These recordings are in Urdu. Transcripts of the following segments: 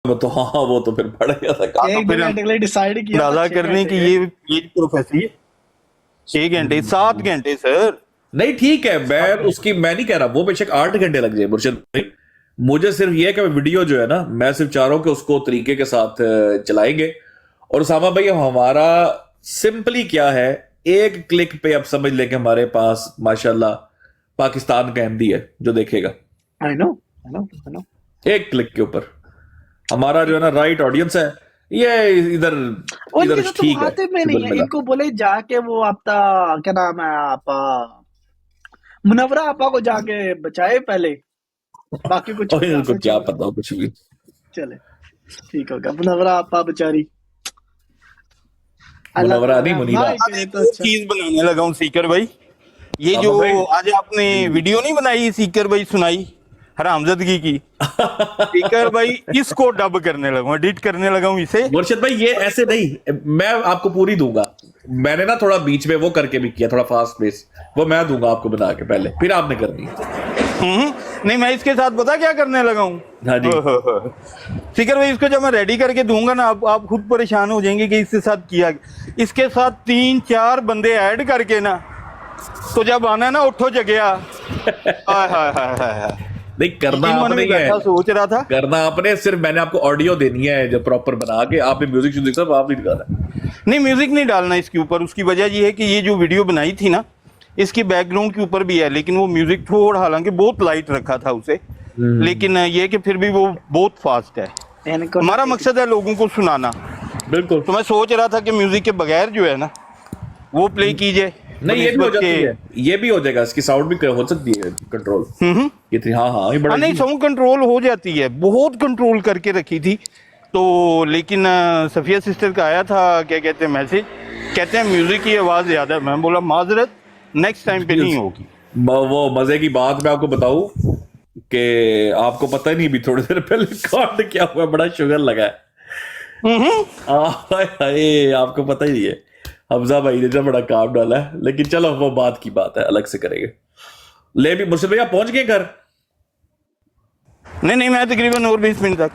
تو ہاں وہ تو پھر پڑ گیا تھا. ایک دو گھنٹے کے لیے ڈیسائیڈ کیا اندازہ کرنے کی یہ پروفیسر 6 گھنٹے 7 گھنٹے سر. نہیں ٹھیک ہے, میں نہیں کہہ رہا وہ بے شک 8 گھنٹے لگ جائے مرشد بھائی, مجھے صرف یہ ہے کہ ویڈیو جو ہے نا میں صرف چاہ رہا ہوں کہ اس کو طریقے کے ساتھ چلائیں گے. اور اسامہ بھائی ہمارا سمپلی کیا ہے, ایک کلک پہ اب سمجھ لیں کہ ہمارے پاس ماشاءاللہ پاکستان کا احمدی ہے جو دیکھے گا. ایک کلک کے اوپر ہمارا جو ہے نا رائٹ آڈینس ہے, یہ ادھر ٹھیک ہے. میں نہیں ہے, ان کو بولے جا کے وہ آپ کا کیا نام ہے, آپ منورہ آپا کو جا کے بچائے پہلے, باقی کچھ کیا پتا کچھ بھی. چلے ٹھیک ہوگا, منورہ آپا بچاری منورہ نہیں منیرہ. چیز بنانے لگا ہوں سیکر بھائی, یہ جو آج آپ نے ویڈیو نہیں بنائی سیکر بھائی سنائی حرامزدگی کی, سیکر بھائی اس کو ڈب کرنے لگا ہوں, ایڈٹ کرنے لگا ہوں اسے. مرشد بھائی یہ ایسے نہیں, میں آپ کو پوری دوں گا. میں نے نا تھوڑا بیچ میں وہ کر کے بھی کیا, تھوڑا فاسٹ پیس, وہ میں دوں گا آپ کو بنا کے پہلے, پھر آپ نے کرنی. نہیں میں اس کے ساتھ پتا کیا کرنے لگا ہوں سیکر بھائی, اس کو جب میں ریڈی کر کے دوں گا نا آپ خود پریشان ہو جائیں گے کہ اس کے ساتھ کیا, اس کے ساتھ 3-4 بندے ایڈ کر کے نا, تو جب آنا نا اٹھو جگیا نہیں کرنا آپ نے سوچ رہا تھا کرنا آپ نے, صرف میں نے آپ کو آڈیو دینی ہے جو پراپر بنا کے, آپ نے میوزک سب آپ نہیں دکھانا. نہیں میوزک نہیں ڈالنا اس کے اوپر, اس کی وجہ یہ ہے کہ یہ جو ویڈیو بنائی تھی نا اس کی بیک گراؤنڈ کے اوپر بھی ہے, لیکن وہ میوزک تھوڑا حالانکہ بہت لائٹ رکھا تھا اسے, لیکن یہ کہ پھر بھی وہ بہت فاسٹ ہے. ہمارا مقصد ہے لوگوں کو سنانا. بالکل. تو میں سوچ رہا تھا کہ میوزک کے بغیر جو ہے نا وہ پلے کیجئے. نہیں یہ بھی ہو جاتی ہے, یہ بھی ہو جائے گا, اس کی ساؤنڈ بھی ہو سکتی ہے کنٹرول. ہاں نہیں ساؤنڈ کنٹرول ہو جاتی ہے, بہت کنٹرول کر کے رکھی تھی تو, لیکن صفیہ سسٹر کا آیا تھا کیا کہتے ہیں میسج, کہتے ہیں میوزک کی آواز زیادہ ہے. میں بولا معذرت نیکسٹ ٹائم پہ نہیں ہوگی. وہ مزے کی بات میں آپ کو بتاؤں کہ آپ کو پتہ ہی نہیں, بھی تھوڑی دیر پہلے کارڈ کیا ہوا, بڑا شوگر لگا ہے. آپ کو پتہ ہی نہیں ہے, حمزہ بھائی نے بڑا کام ڈالا ہے, لیکن چلو وہ بات کی بات ہے, الگ سے کریں گے. لے بھی مرشد بھائی آپ پہنچ گئے گھر؟ نہیں میں تقریباً اور 20 منٹ تک.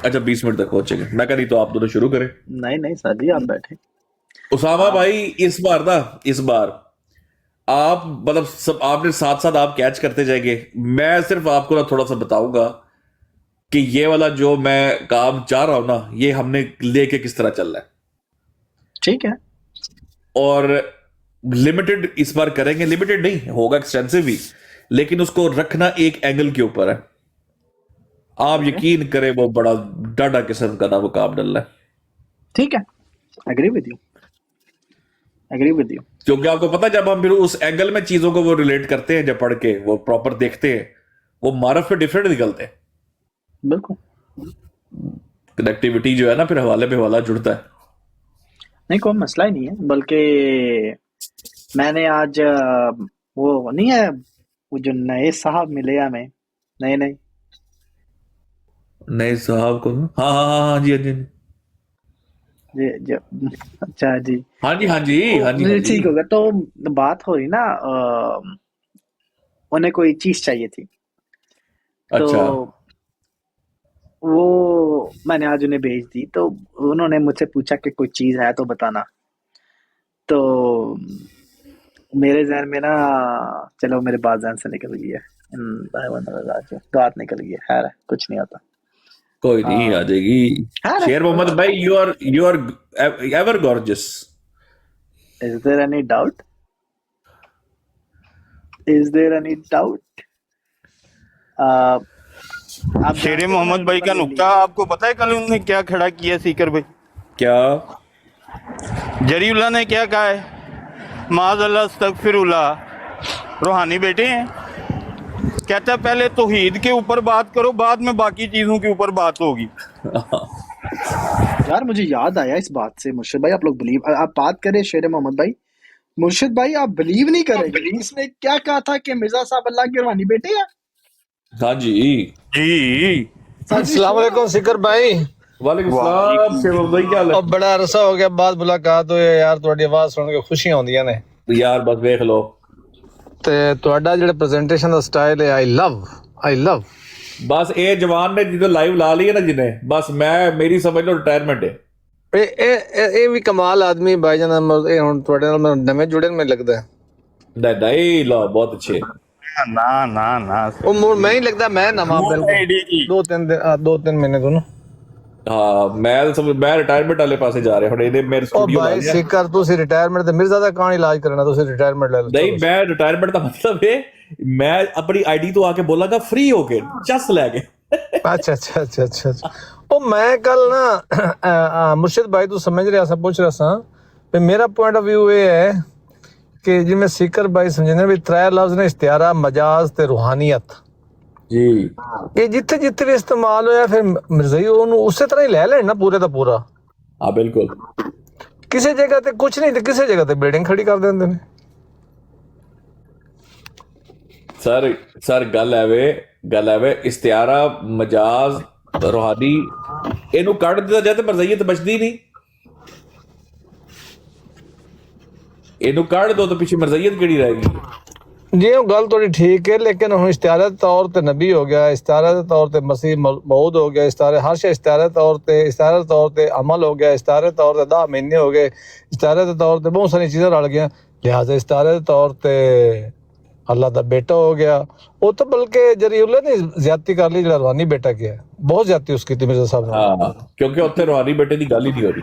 اچھا 20 منٹ تک پہنچے گے, میں کہا نہیں تو آپ دونوں شروع کریں. نہیں سر جی آپ بیٹھے. اسامہ بھائی اس بار آپ مطلب سب آپ نے ساتھ ساتھ آپ کیچ کرتے جائیں گے, میں صرف آپ کو نا تھوڑا سا بتاؤں گا کہ یہ والا جو میں کام چاہ رہا ہوں نا, یہ ہم نے لے کے کس طرح چل رہا ہے. ٹھیک ہے, اور لمیٹڈ اس بار کریں گے, لمیٹڈ نہیں ہوگا, ایکسٹینسو بھی, لیکن اس کو رکھنا ایک اینگل کے اوپر ہے. آپ یقین کریں وہ بڑا ڈاڈا قسم کا نا وہ کام ڈل رہا ہے. ٹھیک ہے, ایگری ود یو. کیونکہ آپ کو پتا جب ہم پھر اس اینگل میں چیزوں کو وہ ریلیٹ کرتے ہیں, جب پڑھ کے وہ پراپر دیکھتے ہیں, وہ معرف پہ ڈیفرنٹ نکلتے ہیں. بالکل کنیکٹیوٹی جو ہے نا پھر حوالے پہ حوالہ جڑتا ہے. نہیں کوئی مسئلہ ہی نہیں ہے, بلکہ میں نے آج وہ نہیں ہے وہ جو نئے صاحب ملے ہمیں, نئے صاحب کو, ہاں جی اچھا جی ہاں جی ٹھیک ہوگا. تو بات ہو رہی نا, انہیں کوئی چیز چاہیے تھی, تو وہ میں نے آج انہیں بھیج دی, تو انہوں نے مجھ سے پوچھا کہ کوئی چیز ہے تو بتانا. تو میرے ذہن میں نا, چلو میرے بات ذہن سے نکل گئی ہے, بات نکل گئی ہے, خیر ہے کچھ نہیں ہوتا, کوئی نہیں آ جائے گی. شیر محمد بھائی you are ever gorgeous. Is there any doubt? شیر محمد بھائی کا نقطہ آپ کو پتا ہے کل انہوں نے کیا کھڑا کیا سیکر بھائی؟ کیا جری اللہ نے کیا کہا ہے؟ معاذ اللہ استغفر اللہ. روحانی بیٹے ہیں, کہتا ہے پہلے توحید کے اوپر بات کرو, بعد میں باقی چیزوں کے اوپر بات ہوگی. یار مجھے یاد آیا اس بات سے, مرشد بھائی آپ لوگ آپ بات کریں شیر محمد بھائی, مرشد بھائی آپ بلیو نہیں کریں گے, اس نے کیا کہا تھا کہ مرزا صاحب اللہ کے روحانی بیٹے ہیں. ہاں جی السلام علیکم سکر بھائی. وعلیکم السلام شیر محمد بھائی, کیا حال ہے؟ بڑا عرصہ ہو گیا بعد ملاقات ہوئی یار, تہاڈی آواز سن کے خوشیاں ہوندیاں نے یار. بس دیکھ لو تے تہاڈا جڑا پریزنٹیشن دا سٹائل ہے, آئی لو بس اے جوان نے جدو لائیو لا لی ہے نا جنہیں بس میں میری سمجھ لو ریٹائرمنٹ ہے ਇਹ ਵੀ ਕਮਾਲ ਆਦਮੀ ਭਾਈ ਜਾਨ ਇਹ ਹੁਣ ਤੁਹਾਡੇ ਨਾਲ ਨਵੇਂ ਜੁੜੇ ਨੇ ਮੈਨੂੰ ਲੱਗਦਾ نہیں لا بہت اچھے ਨਾ ਨਾ ਨਾ ਉਹ ਮੈਂ ਹੀ ਲੱਗਦਾ ਮੈਂ ਨਵਾਂ ਬਿਲਕੁਲ 2-3 ਮਹੀਨੇ ਤੋਂ ਨਾ ਹਾਂ ਮੈਂ ਰਿਟਾਇਰਮੈਂਟ ਵਾਲੇ ਪਾਸੇ ਜਾ ਰਿਹਾ ਹੁਣ ਇਹਦੇ ਮੇਰੇ ਉਹ ਸਟੂਡੀਓ ਭਾਈ ਸਿੱਕਰ ਤੁਸੀਂ ਰਿਟਾਇਰਮੈਂਟ ਤੇ ਮਿਰਜ਼ਾ ਦਾ ਕਹਾਣੀ ਇਲਾਜ ਕਰਨਾ ਤੁਸੀਂ ਰਿਟਾਇਰਮੈਂਟ ਲੈ ਲਓ ਨਹੀਂ ਮੈਂ ਰਿਟਾਇਰਮੈਂਟ ਦਾ ਮਤਲਬ ਹੈ ਮੈਂ ਆਪਣੀ ਆਈਡੀ ਤੋਂ ਆ ਕੇ ਬੋਲਾਂਗਾ ਫ੍ਰੀ ਹੋ ਕੇ ਚਸ ਲੈ ਕੇ ਅੱਛਾ ਉਹ ਮੈਂ ਕੱਲ ਨਾ ਮੁਰਸ਼ਿਦ ਭਾਈ ਤੂੰ ਸਮਝ ਰਿਹਾ ਸਾਂ ਪੁੱਛ ਰਿਹਾ ਸਾਂ ਵੀ ਮੇਰਾ ਪੁਆਇੰਟ ਆਫ ਵਿਊ ਇਹ ਹੈ ਕਿ ਜਿਵੇਂ ਸਿੱਕਰ ਭਾਈ ਸਮਝਦੇ ਵੀ ਤਰੇ ਲਫ਼ਜ਼ ਨੇ ਇਸ਼ਤਿਆਰਾ ਮਜਾਜ਼ ਤੇ ਰੂਹਾਨੀਅਤ ਜੀ ਇਹ ਜਿੱਥੇ ਜਿੱਥੇ ਵੀ ਇਸਤੇਮਾਲ ਹੋਇਆ ਫਿਰ ਮਿਰਜ਼ਈ ਉਹਨੂੰ ਉਸੇ ਤਰ੍ਹਾਂ ਹੀ ਲੈ ਲੈਣ ਨਾ ਪੂਰੇ ਦਾ ਪੂਰਾ ਹਾਂ ਬਿਲਕੁਲ ਕਿਸੇ ਜਗ੍ਹਾ ਤੇ ਕੁਝ ਨਹੀਂ ਤੇ ਕਿਸੇ ਜਗ੍ਹਾ ਤੇ ਬਿਲਡਿੰਗ ਖੜੀ ਕਰ ਦਿੰਦੇ ਨੇ ਸਰ ਗੱਲ ਐਵੇਂ ਇਸ਼ਤਿਆਰਾ ਮਜਾਜ਼ ਰੂਹਾਨੀ ਇਹਨੂੰ ਕੱਢ ਦਿੱਤਾ ਜਾਏ ਤੇ ਮਰਜ਼ਈਅਤ ਬਚਦੀ ਨਹੀਂ ਇਹਨੂੰ ਕੱਢ ਦੋ ਤਾਂ ਪਿੱਛੇ ਮਰਜ਼ਈਅਤ ਕਿਹੜੀ ਰਹੇਗੀ ਜੀ ਉਹ ਗੱਲ ਤੁਹਾਡੀ ਠੀਕ ਹੈ ਲੇਕਿਨ ਹੁਣ ਇਸ਼ਤਿਆਰੇ ਦੇ ਤੌਰ ਤੇ ਨਬੀ ਹੋ ਗਿਆ ਇਸ਼ਤਿਆਰੇ ਦੇ ਤੌਰ ਤੇ ਮਸੀਹ ਮਊਦ ਹੋ ਗਿਆ ਇਸ਼ਤਿਆਰੇ ਹਰ ਸ਼ੇ ਇਸ਼ਤਿਆਰੇ ਦੇ ਤੌਰ ਤੇ ਅਮਲ ਹੋ ਗਿਆ ਇਸ਼ਤਿਆਰੇ ਦੇ ਤੌਰ ਤੇ 10 ਮਹੀਨੇ ਹੋ ਗਏ ਇਸ਼ਤਿਆਰੇ ਦੇ ਤੌਰ ਤੇ ਬਹੁਤ ਸਾਰੀਆਂ ਚੀਜ਼ਾਂ ਰਲ ਗਈਆਂ ਲਿਹਾਜ਼ਾ ਇਸ਼ਤਿਆਰੇ ਦੇ ਤੌਰ ਤੇ ਅੱਲਾ ਦਾ ਬੇਟਾ ਹੋ ਗਿਆ ਉਹ ਤਾਂ ਬਲਕਿ ਜਰੀਉਲੇ ਨੇ ਜ਼ਿਆਦਤੀ ਕਰ ਲਈ ਜਿਹੜਾ ਰੂਹਾਨੀ ਬੇਟਾ ਕਿਹਾ ਬਹੁਤ ਜ਼ਿਆਦਤੀ ਉਸ ਕੀਤੀ ਮਿਰਜ਼ਾ ਸਾਹਿਬ ਨੇ ਹਾਂ ਕਿਉਂਕਿ ਉੱਥੇ ਰੂਹਾਨੀ ਬੇਟੇ ਦੀ ਗੱਲ ਹੀ ਨਹੀਂ ਹੋ ਰਹੀ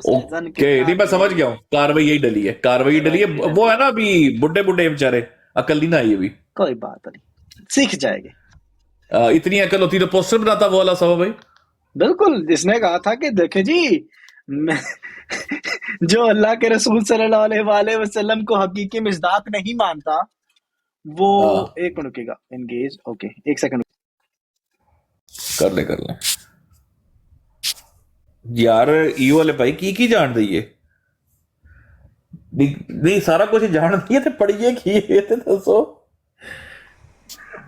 سیزن اوکے نہیں میں سمجھ گیا ہوں, کاروائی یہی ڈلی ہے, وہ ہے نا ابھی بڈھے بیچارے, عقل نہیں نہ آئی ابھی. کوئی بات نہیں, سیکھ جائے گے. اتنی عقل ہوتی تو پوسٹر بناتا وہ والا صاحب بھائی. بالکل, جس نے کہا تھا کہ دیکھیں جی جو اللہ کے رسول صلی اللہ علیہ وآلہ وسلم کو حقیقی مصداق نہیں مانتا وہ ایک منٹ رکے گا, انگیج, اوکے ایک سیکنڈ کر لیں یار. ایو والے بھائی کی جان دئیے نہیں, سارا کچھ جان دئیے تے پڑھیے کی تے دسو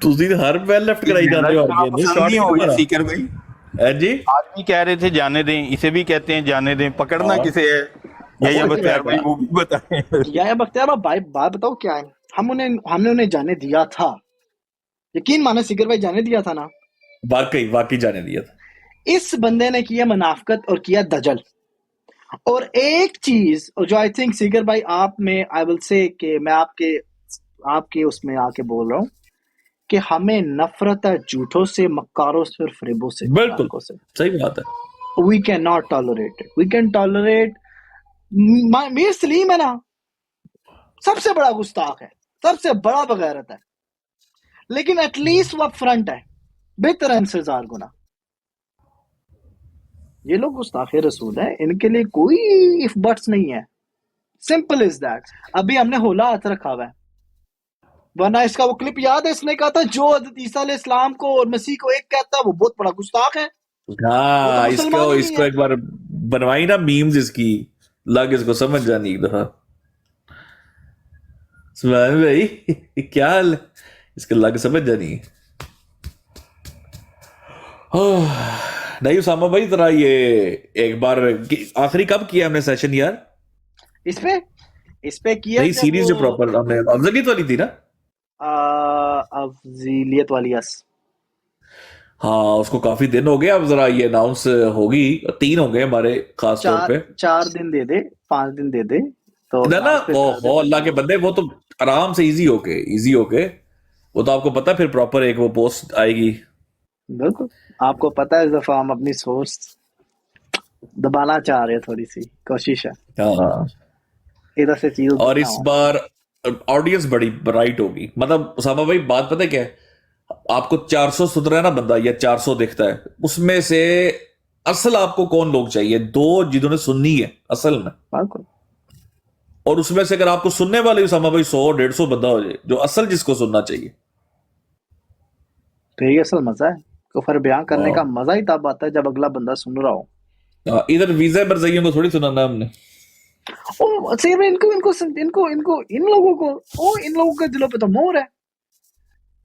تسی ہر ویل لیفٹ کرائی جاندے ہو. سیکر بھائی جی آدمی کہہ رہے تھے جانے دیں, اسے بھی کہتے ہیں جانے دیں, پکڑنا کسے ہے؟ یا بختیار بھائی وہ بھی بتائیں. یا بختیار بھائی بات بتاؤ کیا ہے. ہم نے انہیں جانے دیا تھا, یقین مانے سیکر بھائی جانے دیا تھا نا, واقعی جانے دیا تھا. اس بندے نے کیا منافقت اور کیا دجل. اور ایک چیز جو آئی تھنک سیکر بھائی آپ میں آئی ول سے کہ میں آپ کے اس میں آ کے بول رہا ہوں کہ ہمیں نفرت ہے جھوٹوں سے, مکاروں سے اور فریبوں سے. بالکل صحیح بات ہے. we cannot tolerate it. we can tolerate میر سلیم ہے نا, سب سے بڑا گستاخ ہے, سب سے بڑا بغیرت ہے, لیکن ایٹ لیسٹ وہ فرنٹ ہے, بہتر ہے ان سے 1000 گنا. یہ لوگ گستاخ رسول ہیں, ان کے لیے کوئی اف بٹس نہیں ہے, سمپل از دیٹ. ابھی ہم نے ہولا ہاتھ رکھا ہوا ہے, ورنہ اس کا وہ کلپ یاد ہے, اس نے کہا تھا جو حضرت عیسیٰ علیہ السلام کو اور مسیح کو ایک کہتا ہے وہ بہت بڑا گستاخ ہے. ہاں اس کو ایک بار بنوائی نا میمز, اس کی لگ اس کو سمجھ جانی ایک دفعہ. سبحان بھائی کیا حال ہے, اس کے لگ سمجھ جانی. نہیں اسامہ بھائی ذرا یہ ایک بار آخری کب کیا ہم نے سیشن یار اس پہ کیا نہیں سیریز جو پراپر ہم نے افضلیت والی تھی نا, افضلیت والی, یس ہاں اس کو کافی دن ہو گئے. اب ذرا یہ اناؤنس ہوگی, 3 ہو گئے ہمارے خاص طور پہ. 4 دن دے دے, 5 دن دے دے تو نا وہ اللہ کے بندے, وہ تو آرام سے ایزی ہو کے وہ تو آپ کو پتا پھر پراپر ایک وہ پوسٹ آئے گی. بالکل آپ کو پتا ہے اس دفعہ ہم اپنی سورس دبانا چاہ رہے ہیں, تھوڑی سی کوشش ہے ادھر سے چیز. اور اس بار آڈینس بڑی برائٹ ہوگی. مطلب اسامہ بھائی بات پتہ کیا ہے, آپ کو 400 سن رہا ہے نا بندہ یا 400 دیکھتا ہے, اس میں سے اصل آپ کو کون لوگ چاہیے؟ 2 جنہوں نے سننی ہے اصل میں, اور اس میں سے اگر آپ کو سننے والے اسامہ بھائی 100-150 بندہ ہو جائے جو اصل جس کو سننا چاہیے, تو یہ اصل مزہ ہے. کفر بیان کرنے کا مزہ ہی تب آتا ہے جب اگلا بندہ سن رہا ہو. ادھر ویزا برزئیوں کو تھوڑی سنانا ہم نے. ان لوگوں کے دلوں پہ تو مور ہے.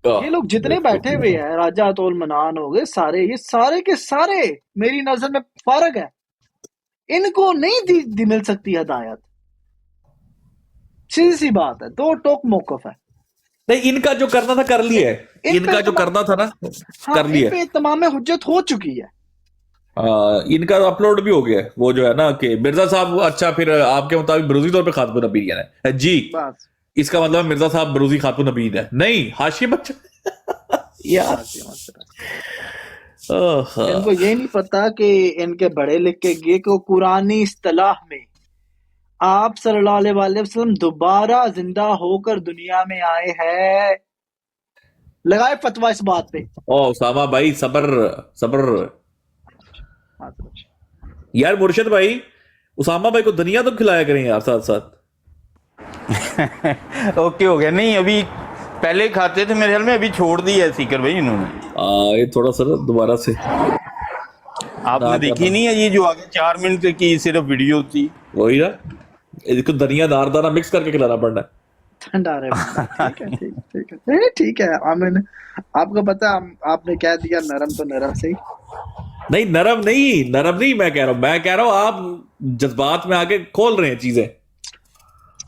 یہ لوگ جتنے بیٹھے ہوئے ہیں, راجہ طول منان ہو گئے سارے, یہ سارے کے سارے میری نظر میں فارغ ہے. ان کو نہیں مل سکتی ہدایت, سیدھی سی بات ہے. 2 ٹوک موقف ہے. نہیں ان کا جو کرنا تھا کر لیا ہے, ان کا جو کرنا تھا نا کر لیا. تمام حجت ہو چکی ہے. ان کا اپلوڈ بھی ہو گیا ہے. وہ جو ہے نا کہ مرزا صاحب, اچھا پھر آپ کے مطابق بروزی طور پہ خاتون نبی ہے جی, اس کا مطلب مرزا صاحب بروزی خاتون نبی ہے نہیں, حاشیے بچہ. ان کو یہ نہیں پتا کہ ان کے بڑے لکھ کے گئے کہ قرآنی اصطلاح میں آپ صلی اللہ علیہ وسلم دوبارہ زندہ ہو کر دنیا میں آئے ہیں. لگائے فتویٰ اس بات پہ. اسامہ بھائی صبر یار. مرشد بھائی اسامہ بھائی کو دنیا تو کھلایا کریں یار ساتھ ساتھ. اوکے ہو گیا. نہیں ابھی پہلے کھاتے تھے میرے خیال میں, ابھی چھوڑ دی ہے سیکر بھائی انہوں نے. یہ تھوڑا سا دوبارہ سے آپ نے دیکھی نہیں ہے یہ جو آگے 4 منٹ کی صرف ویڈیو تھی, وہی نا, اس کو دنیا داردانہ مکس کر کے کھلانا پڑنا ہے. ٹھنڈا رہے. ٹھیک ہے آمین. آپ کو پتا آپ نے کہہ دیا نرم تو نرم سے ہی. نہیں نرم نہیں میں کہہ رہا ہوں آپ جذبات میں آگے کھول رہے ہیں چیزیں.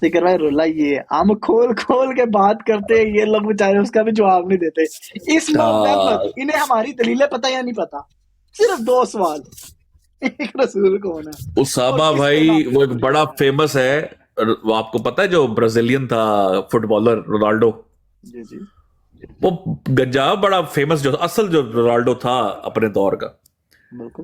فکر بھائی رولا یہ ہم کھول کے بات کرتے, یہ لوگ بیچارے اس کا بھی جواب نہیں دیتے. اس انہیں ہماری دلیلیں پتہ یا نہیں پتا, صرف 2 سوال, ایک رسول کون ہے. اسامہ بھائی وہ ایک بڑا فیمس ہے, وہ آپ کو پتا ہے جو برازیلین تھا فٹ بالر رونالڈو, جی وہ گنجا بڑا فیمس جو اصل جو رونالڈو تھا اپنے دور کا, بالکل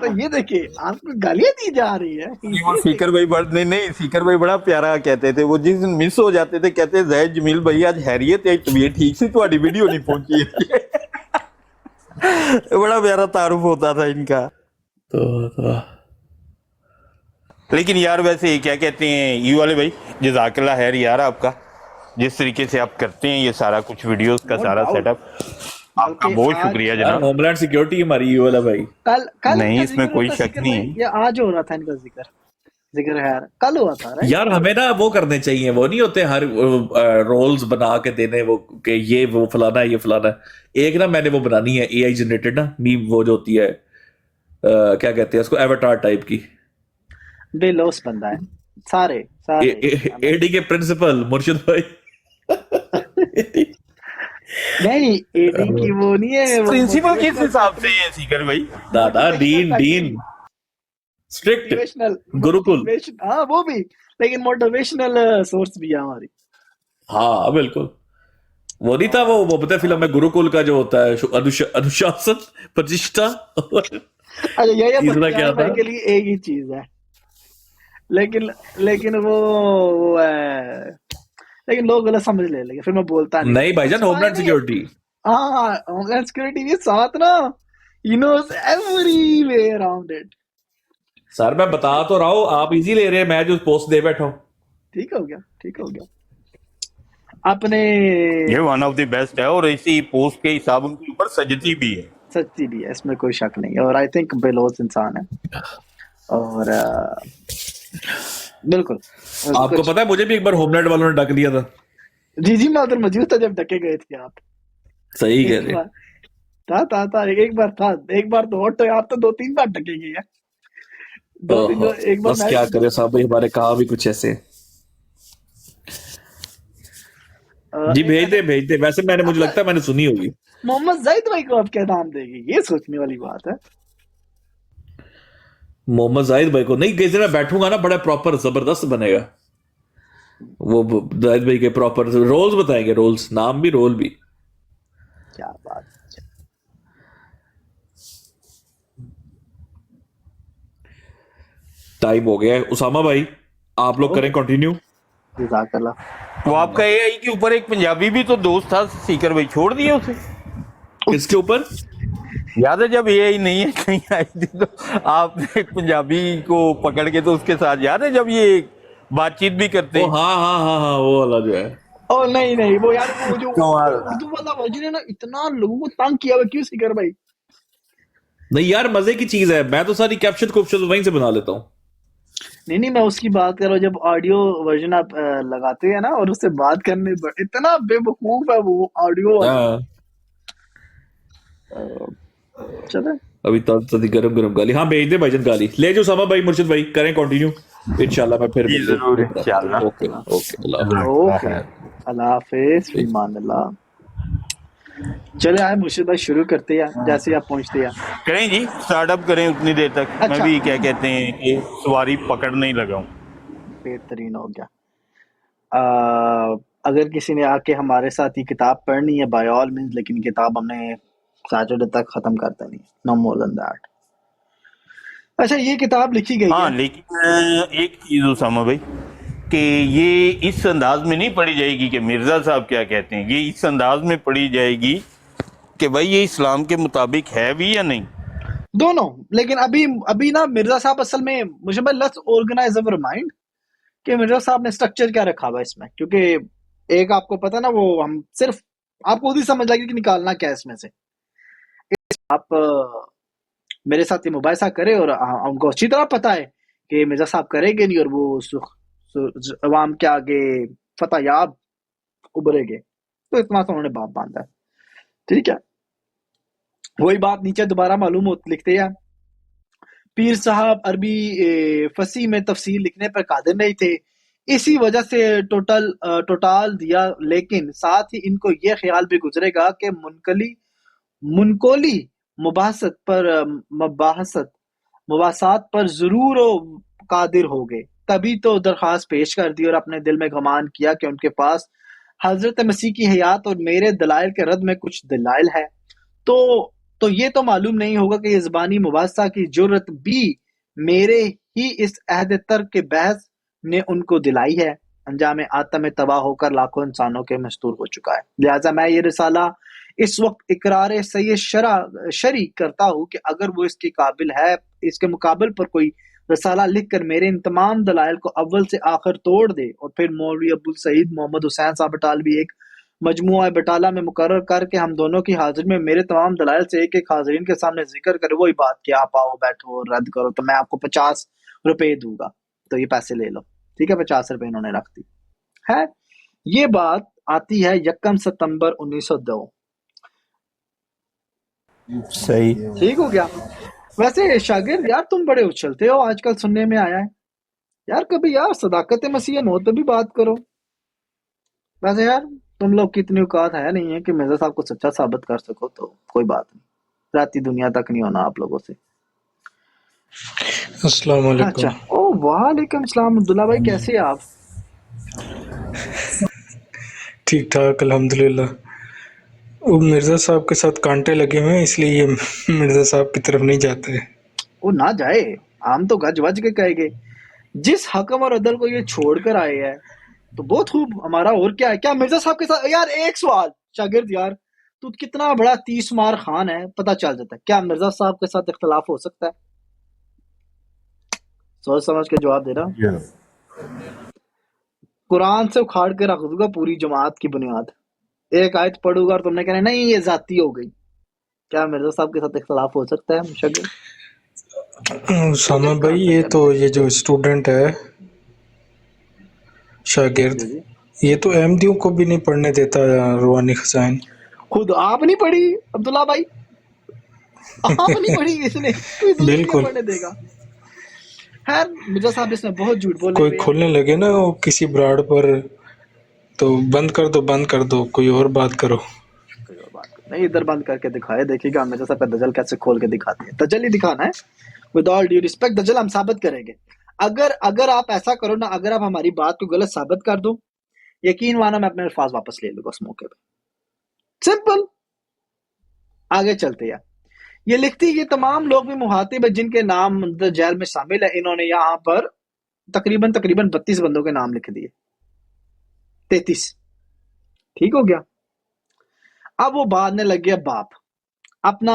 تو یہ دیکھیے آپ کو گالیاں دی جا رہی ہے. وہ سیکر بھائی نہیں سیکر بھائی بڑا پیارا کہتے تھے, وہ جس دن مس ہو جاتے تھے کہتے زید جمیل بھائی آج خیریت ہے, طبیعت ٹھیک سی, تمہاری ویڈیو نہیں پہنچی. بڑا پیارا تعارف ہوتا تھا ان کا. لیکن یار ویسے کیا کہتے ہیں یہ والے بھائی, جزاک اللہ خیر یار, آپ کا جس طریقے سے آپ کرتے ہیں یہ سارا کچھ ویڈیوز کا سارا سیٹ اپ, آپ کا بہت شکریہ جناب. ہوم لینڈ سیکیورٹی ہماری یہ والا بھائی. کل نہیں اس میں کوئی شک نہیں ہے. یہ آج ہو رہا تھا ان کا ذکر ہے یار, کل ہوا تھا یار. ہمیں نا وہ کرنے چاہیے, وہ نہیں ہوتے ہر رولز بنا کے دینے, وہ کہ یہ وہ فلانا ہے یہ فلانا ہے. ایک نا میں نے وہ بنانی ہے اے آئی جنریٹڈ نا میم, وہ جو ہوتی ہے کیا کہتے ہیں اس کو, ایواتار ٹائپ کی. بے لوس بندہ ہے سارے اے ڈی کے پرنسپل مرشد بھائی. نہیں اے ڈی کی وہ نہیں ہے, پرنسپل کس حساب سے ہے سیکر بھائی؟ دادا دین اسٹرکٹ گروکل. ہاں وہ بھی, لیکن موٹیویشنل سورس بھی ہے ہماری. ہاں بالکل. وہ نہیں تھا وہ پتہ فلم میں گروکل کا جو ہوتا ہے انوشاسن پرتشٹھا. اچھا یہ کے لیے ایک ہی چیز ہے, لیکن وہ ہے, لیکن لوگ غلط سمجھ لے لیں گے, پھر میں بولتا نہیں بھائی جان. ہوم لینڈ سیکیورٹی, ہاں ہوم لینڈ سیکیورٹی بھی ساتھ نا, he knows every way around it. سر میں بتا تو رہا ہوں, آپ ایزی لے رہے ہیں, میں جو پوسٹ دے بیٹھا ہوں. ٹھیک ہو گیا اپنے یہ ون آف دی بیسٹ ہے, اور اسی پوسٹ کے حساب ان کے اوپر سجتی بھی ہے, اس میں کوئی شک نہیں. اور آئی تھنک بے لوس انسان ہے. اور بالکل آپ کو پتا ہے مجھے بھی ایک بار ہوم لینڈ والوں نے ڈک لیا تھا. جی میں ادھر موجود تھا جب ڈکے گئے تھے آپ. صحیح کہہ رہے تھا ایک بار تو ہوٹ, آپ تو 2-3 بار ڈکے گئے ہیں. بس کیا کرے صاحب, ہمارے کہا بھی کچھ ایسے. جی بھیج دے. ویسے میں نے, مجھے لگتا ہے میں نے سنی ہوگی. محمد زاہد بھائی کو آپ کیا نام دے گی, یہ سوچنے والی بات ہے. محمد زاہد بھائی کو نہیں, کسی میں بیٹھوں گا نا بڑا پراپر زبردست بنے گا. وہ زاہد بھائی کے پراپر رولز بتائیں گے, رولز, نام بھی رول بھی. کیا بات. ٹائم ہو گیا ہے. اسامہ بھائی آپ لوگ کریں کنٹینیو. جزاک اللہ. وہ آپ کا اے آئی کے اوپر ایک پنجابی بھی تو دوست تھا سیکر بھائی, چھوڑ دیا اسے؟ اس کے اوپر یاد ہے جب اے آئی نہیں ہے کہیں آئی تھی تو آپ نے ایک پنجابی کو پکڑ کے تو اس کے ساتھ, یاد ہے جب یہ بات چیت بھی کرتے ہیں؟ ہاں وہ والا جو ہے. او نہیں وہ یار, وہ جو اردو والا ورژن ہے نا, اتنا لوگوں کو تنگ کیا ہوا کیوں سیکر بھائی. نہیں یار مزے کی چیز ہے, میں تو ساری کیپشن وہیں سے بنا لیتا ہوں. نہیں میں اس کی بات کر رہا ہوں, جب آڈیو ورژن آپ لگاتے ہیں نا اور اس سے بات کرنے, اتنا بے وقوف ہے وہ آڈیو. چلے ابھی تازی گرم گالی. ہاں بھیج دے بھائی جان گالی. لے جو اسامہ بھائی مرشد بھائی کریں کنٹینیو انشاءاللہ. میں پھر اوکے اللہ حافظ, فی امان اللہ. چلے آئے مرشد بھائی شروع کرتے ہیں, جیسے آپ پہنچتے ہیں کریں جی, سٹارٹ اپ کریں اتنی دیر تک. میں بھی کیا کہتے ہیں کہ سواری پکڑنے ہی لگا ہوں. بہترین ہو گیا. اگر کسی نے آ کے ہمارے ساتھ یہ کتاب پڑھنی ہے بائی آل مینز, لیکن کتاب ہم نے سیٹرڈے تک ختم کرتا نہیں, نو مور دین دیٹ. اچھا یہ کتاب لکھی گئی ہاں, لیکن ایک چیز اسامہ بھائی, کہ یہ اس انداز میں نہیں پڑھی جائے گی کہ مرزا صاحب کیا کہتے ہیں, یہ اس انداز میں پڑھی جائے گی کہ بھائی یہ اسلام کے مطابق ہے بھی یا نہیں, دونوں. لیکن ابھی نا مرزا صاحب اصل میں مجھے لیٹس آرگنائز اور مائنڈ کہ مرزا صاحب نے سٹرکچر کیا رکھا ہوا اس میں, کیونکہ ایک آپ کو پتا نا وہ ہم صرف آپ کو خود ہی سمجھ لگے کہ نکالنا کیا اس میں سے. آپ میرے ساتھ یہ مباحثہ کرے اور ہم کو اچھی طرح پتا ہے کہ مرزا صاحب کریں گے نہیں, اور وہ عوام کے آگے فتح یاب ابھرے گے, تو اتنا تو انہوں نے باپ باندھا ہے. ٹھیک ہے, وہی بات نیچے دوبارہ معلوم لکھتے ہیں, پیر صاحب عربی فصیح میں تفسیر لکھنے پر قادر نہیں تھے, اسی وجہ سے ٹوٹال دیا, لیکن ساتھ ہی ان کو یہ خیال بھی گزرے گا کہ منقولی مباحثات پر ضرور قادر ہو گئے. تبھی تو درخواست پیش کر دی اور اپنے دل میں گمان کیا کہ ان کے پاس حضرت مسیح کی حیات اور میرے دلائل کے رد میں کچھ دلائل ہے. تو تو یہ تو معلوم نہیں ہوگا کہ یہ زبانی مباحثہ کی جرت بھی میرے ہی اس عہد ترک کے بحث نے ان کو دلائی ہے۔ انجام آتم تباہ ہو کر لاکھوں انسانوں کے مستور ہو چکا ہے۔ لہٰذا میں یہ رسالہ اس وقت اقرار سید شرع کرتا ہوں کہ اگر وہ اس کے قابل ہے، اس کے مقابل پر کوئی رسالہ لکھ کر میرے ان تمام دلائل کو اول سے آخر توڑ دے، اور پھر مولوی ابوالسعید محمد حسین صاحب بٹالوی ایک مجموعہ بٹالہ میں مقرر کر کے ہم دونوں کی حاضر میں میرے تمام دلائل سے ایک ایک حاضرین کے سامنے ذکر کرے، وہی بات کہ آپ آؤ بیٹھو اور رد کرو تو میں آپ کو 50 روپے دوں گا، تو یہ پیسے لے لو، ٹھیک ہے۔ 50 روپے انہوں نے رکھ دی ہے۔ یہ بات آتی ہے 1 ستمبر 1902۔ صحیح۔ ٹھیک ہو گیا۔ ویسے شاگرد یار تم بڑے اچھلتے ہو، آج کل سننے میں آیا ہے یار، کبھی یار صداقت مسیح نوت پہ بھی بات کرو۔ ویسے یار تم لوگ کی اتنی اوقات ہے نہیں ہے کہ مرزا صاحب کو سچا ثابت کر سکو، تو کوئی بات نہیں، راتی دنیا تک نہیں ہونا آپ لوگوں سے۔ السلام علیکم۔ اچھا، او وعلیکم السلام عبداللہ بھائی، کیسے ہیں آپ؟ ٹھیک ٹھاک الحمدللہ۔ وہ مرزا صاحب کے ساتھ کانٹے لگے ہوئے ہیں، اس لیے یہ مرزا صاحب کی طرف نہیں جاتے۔ وہ نہ جائے، ہم تو گج وج کے کہے گے جس حکم اور عدل کو یہ چھوڑ کر آئے ہیں تو بہت خوب، ہمارا اور کیا ہے۔ کیا مرزا صاحب کے ساتھ یار ایک سوال شاگرد، یار تو کتنا بڑا 30 مار خان ہے، پتہ چل جاتا ہے، کیا مرزا صاحب کے ساتھ اختلاف ہو سکتا ہے؟ سوچ سمجھ کے جواب دے رہا۔ قرآن سے اکھاڑ کے رکھ دوں گا پوری جماعت کی بنیاد، ایک آیت پڑھوں گا اور تم نے کہنا نہیں یہ ذاتی ہو گئی۔ کیا مرزا صاحب کے ساتھ اختلاف ہو سکتا ہے مشاگرد؟ اسامہ بھائی، یہ جو اسٹوڈنٹ ہے شاگرد، یہ تو احمدیوں کو بھی نہیں پڑھنے دیتا روحانی خزائن۔ خود آپ نہیں پڑھی عبداللہ بھائی؟ آپ نہیں پڑھی، اس نے کوئی دوسرے بالکل، پڑھنے دے گا؟ خیر مرزا صاحب اس میں بہت جھوٹ بولے کوئی ہوئے ہیں۔ کھولنے لگے نا وہ کسی براڑ پر تو بند کر دو، کوئی اور بات کرو۔ کوئی اور بات نہیں، ادھر بند کر کے دکھائے، دیکھیے گا مرزا صاحب کا دجل کیسے کھول کے دکھاتے ہیں۔ دجل ہی دکھانا ہے، ود آل ڈیو ریسپیکٹ دجل ہم ثابت کریں گے۔ اگر آپ ایسا کرو نا، اگر آپ ہماری بات کو غلط ثابت کر دو، یقین مانا میں اپنے الفاظ واپس لے لوں گا اس موقع پہ، سمپل۔ آگے چلتے ہیں۔ یہ لکھتی یہ تمام لوگ بھی مخاطب جن کے نام جیل میں شامل ہے، انہوں نے یہاں پر تقریباً 32 بندوں کے نام لکھ دیے، 33، ٹھیک ہو گیا۔ اب وہ بعدنے لگ گیا باپ اپنا۔